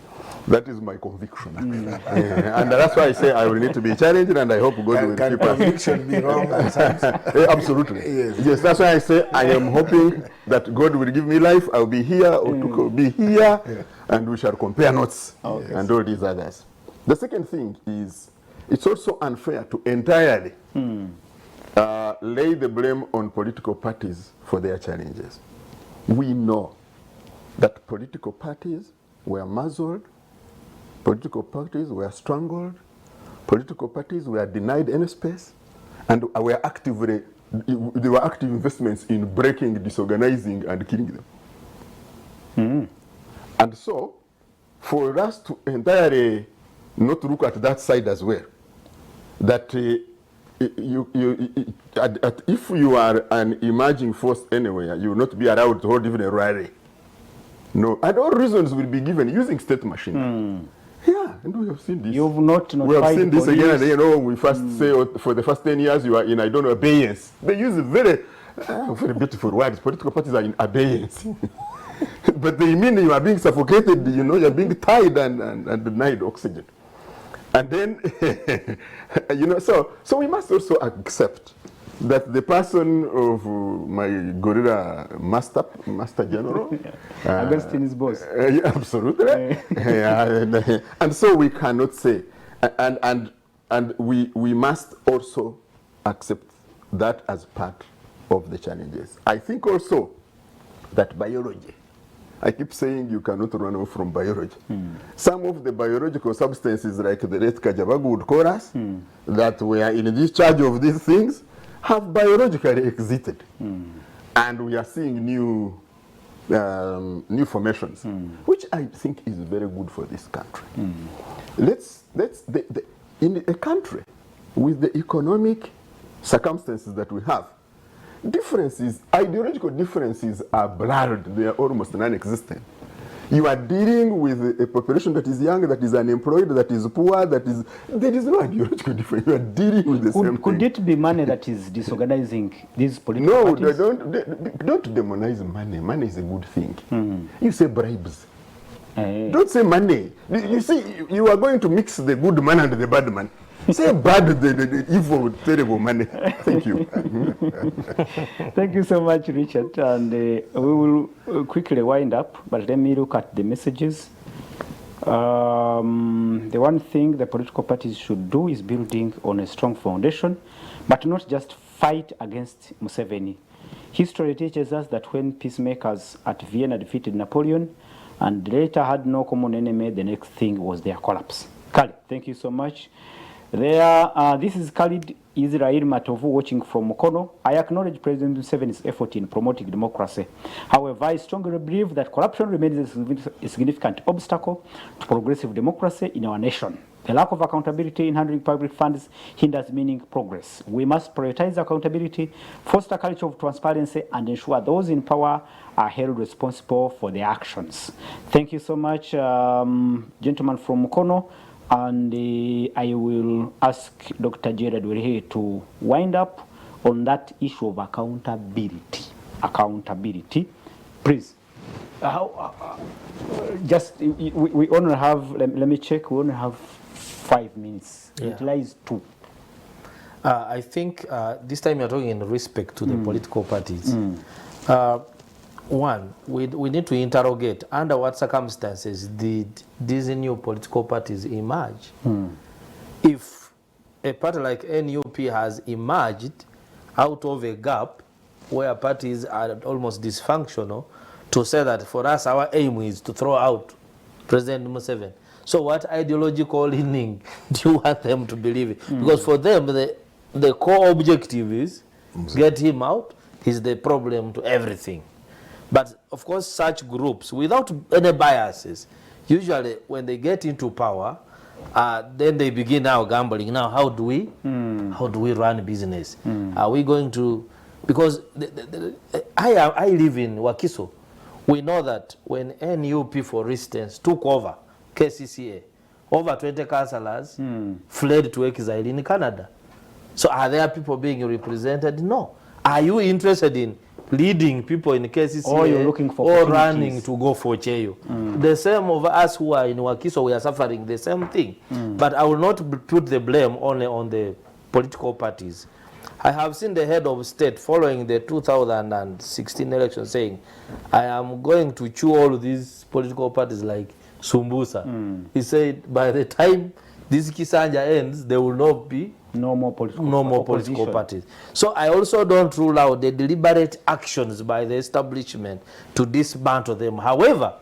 That is my conviction. And that's why I say I will need to be challenged, and I hope God will keep us. Can conviction be wrong at times? Absolutely. Yes, that's why I say I am hoping that God will give me life. I'll be here, or to be here, and we shall compare notes and all these others. The second thing is, it's also unfair to entirely lay the blame on political parties for their challenges. We know that political parties were muzzled, political parties were strangled, political parties were denied any space, and there were active investments in breaking, disorganizing, and killing them. And so, for us to entirely not look at that side as well, that if you are an emerging force anywhere, you will not be allowed to hold even a rally. No, and all reasons will be given using state machinery. Yeah, and we have seen this. You've not notified. We have seen this again and again. We first say for the first 10 years you are in, abeyance. They use very beautiful words. Political parties are in abeyance. But they mean you are being suffocated, you are being tied and denied oxygen. And then, so we must also accept that the person of my gorilla master general, Augustine is boss. Absolutely. And so we cannot say, and and we must also accept that as part of the challenges. I think also that biology, I keep saying you cannot run away from biology. Some of the biological substances, like the late Kajabagu would call us, that were in this charge of these things, have biologically exited. And we are seeing new formations, which I think is very good for this country. In a country with the economic circumstances that we have, differences, ideological differences are blurred. They are almost non-existent. You are dealing with a population that is young, that is unemployed, that is poor, there is no ideological difference. You are dealing with the same thing. Could it be money that is disorganizing these political parties? No, don't demonize money. Money is a good thing. You say bribes. Don't say money. You see, you are going to mix the good man and the bad man. Say bad, the evil, terrible money. Thank you. Thank you so much, Richard. And we will quickly wind up, but let me look at the messages. The one thing the political parties should do is building on a strong foundation, but not just fight against Museveni. History teaches us that when peacemakers at Vienna defeated Napoleon and later had no common enemy, the next thing was their collapse. Khalid, thank you so much. This is Khalid Israel Matovu watching from Mukono. I acknowledge President Museveni's effort in promoting democracy. However, I strongly believe that corruption remains a significant obstacle to progressive democracy in our nation. The lack of accountability in handling public funds hinders meaningful progress. We must prioritize accountability, foster a culture of transparency, and ensure those in power are held responsible for their actions. Thank you so much, gentlemen from Mukono. And I will ask Dr. Gerard Werehe to wind up on that issue of accountability. Accountability. Please. We only have, let me check, we only have 5 minutes. Yeah. Utilize 2. I think this time you're talking in respect to the political parties. One, we need to interrogate under what circumstances did these new political parties emerge. If a party like NUP has emerged out of a gap where parties are almost dysfunctional, to say that for us our aim is to throw out President Museveni. So what ideological leaning do you want them to believe in? Because for them the core objective is get him out is the problem to everything. But of course, such groups, without any biases, usually when they get into power, then they begin now gambling. Now, how do we run business? Are we going to? Because I live in Wakiso. We know that when NUP, for instance, took over KCCA, over 20 councillors fled to exile in Canada. So are there people being represented? No. Are you interested in leading people in KCCA or you're looking for or running to go for Cheyo? The same of us who are in Wakiso, we are suffering the same thing. But I will not put the blame only on the political parties. I have seen the head of state following the 2016 election saying, I am going to chew all these political parties like Sumbusa. He said by the time this Kisanja ends, there will not be no more political parties. So I also don't rule out the deliberate actions by the establishment to dismantle them. However,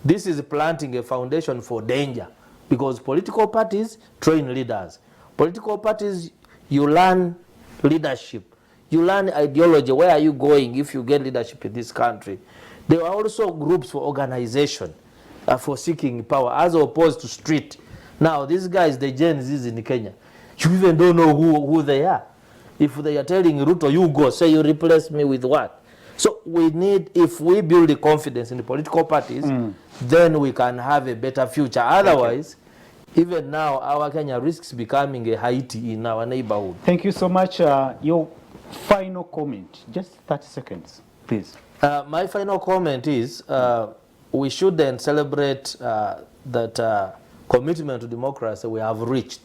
this is planting a foundation for danger, because political parties train leaders. Political parties, you learn leadership. You learn ideology. Where are you going if you get leadership in this country? There are also groups for organization, for seeking power, as opposed to street. Now, these guys, the Gen Zs in Kenya, you even don't know who they are. If they are telling Ruto, you go, say you replace me with what? So we need, if we build the confidence in the political parties, then we can have a better future. Otherwise, even now, our Kenya risks becoming a Haiti in our neighborhood. Thank you so much. Your final comment, just 30 seconds, please. My final comment is we should then celebrate that commitment to democracy we have reached.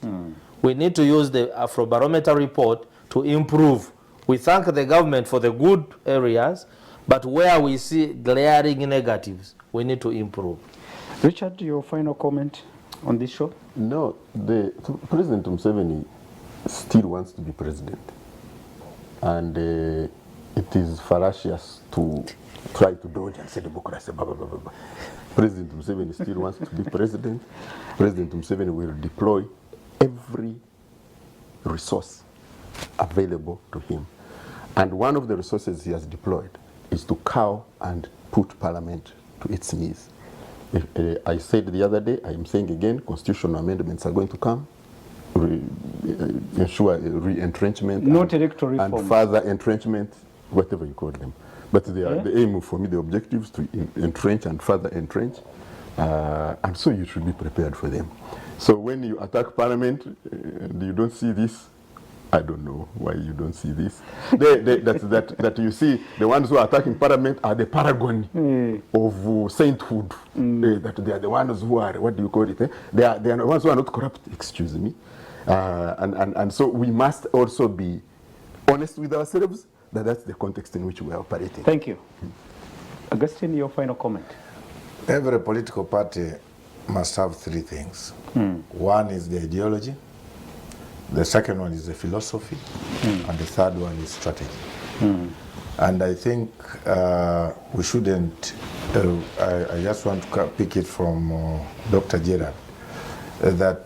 We need to use the Afrobarometer report to improve. We thank the government for the good areas, but where we see glaring negatives, we need to improve. Richard, your final comment? on this show? No, President Museveni still wants to be president. And it is fallacious to try to dodge and say democracy, blah, blah, blah, blah. President Museveni still wants to be president. President Museveni will deploy every resource available to him. And one of the resources he has deployed is to cow and put parliament to its knees. I said the other day, I am saying again, constitutional amendments are going to come, ensure re-entrenchment, not electoral reform, and further entrenchment, whatever you call them. But the aim for me, the objectives to entrench and further entrench, and so you should be prepared for them. So when you attack parliament, and you don't see this, I don't know why you don't see this. That you see, the ones who are attacking parliament are the paragon of sainthood. That they are the ones who are, what do you call it? They are the ones who are not corrupt, excuse me. And so we must also be honest with ourselves that that's the context in which we are operating. Thank you. Augustine, your final comment. Every political party must have three things. One is the ideology, the second one is the philosophy, and the third one is strategy. And I think we shouldn't, I just want to pick it from Dr. Gerard, that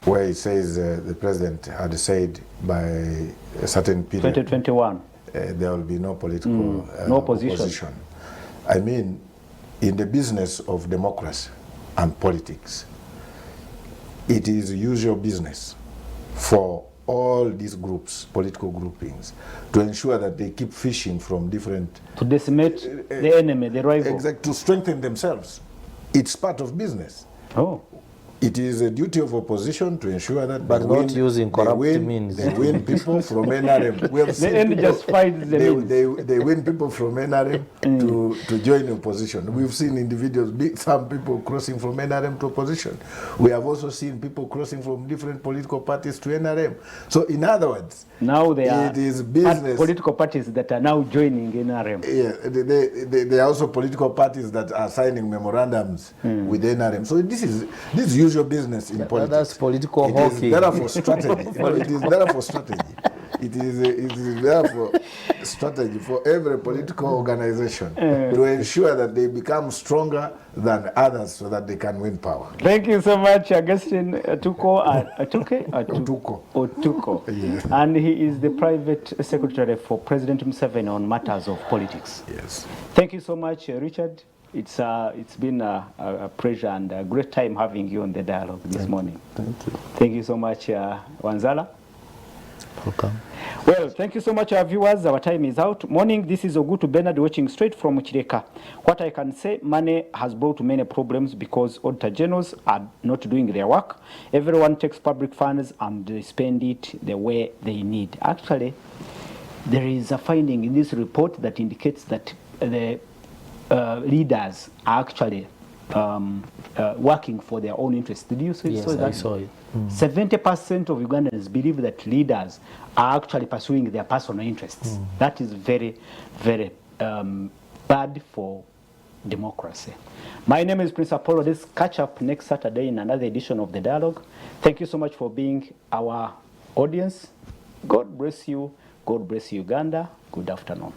where he says the president had said by a certain period, 2021, there will be no political no opposition. I mean, in the business of democracy and politics, it is usual business for all these groups, political groupings, to ensure that they keep fishing from different... To decimate the enemy, the rival. Exactly, to strengthen themselves. It's part of business. Oh. It is a duty of opposition to ensure that but not using corrupt means. They win people from NRM. We have seen the end people, just finds the means. They win people from NRM to join opposition. We've seen individuals, some people crossing from NRM to opposition. We have also seen people crossing from different political parties to NRM. So in other words, now it is business. Political parties that are now joining NRM. Yeah, there are also political parties that are signing memorandums with NRM. So this is usual business in politics. That's political hockey. It is there for strategy. It is there for strategy. It is there for strategy for every political organization to ensure that they become stronger than others so that they can win power. Thank you so much, Augustine Otuko. Yes. And he is the private secretary for President Museveni on matters of politics. Yes. Thank you so much, Richard. It's been a pleasure and a great time having you on the dialogue this morning. Thank you. Thank you so much, Wanzala. Welcome. Well, thank you so much, our viewers. Our time is out. Morning, this is Ogutu Bernard watching straight from Chireka. What I can say, money has brought many problems because auditor generals are not doing their work. Everyone takes public funds and they spend it the way they need. Actually, there is a finding in this report that indicates that the leaders are actually working for their own interests. Did you see yes, that? I saw it. 70% of Ugandans believe that leaders are actually pursuing their personal interests. That is very, very bad for democracy. My name is Prince Apollo. Let's catch up next Saturday in another edition of The Dialogue. Thank you so much for being our audience. God bless you. God bless Uganda. Good afternoon.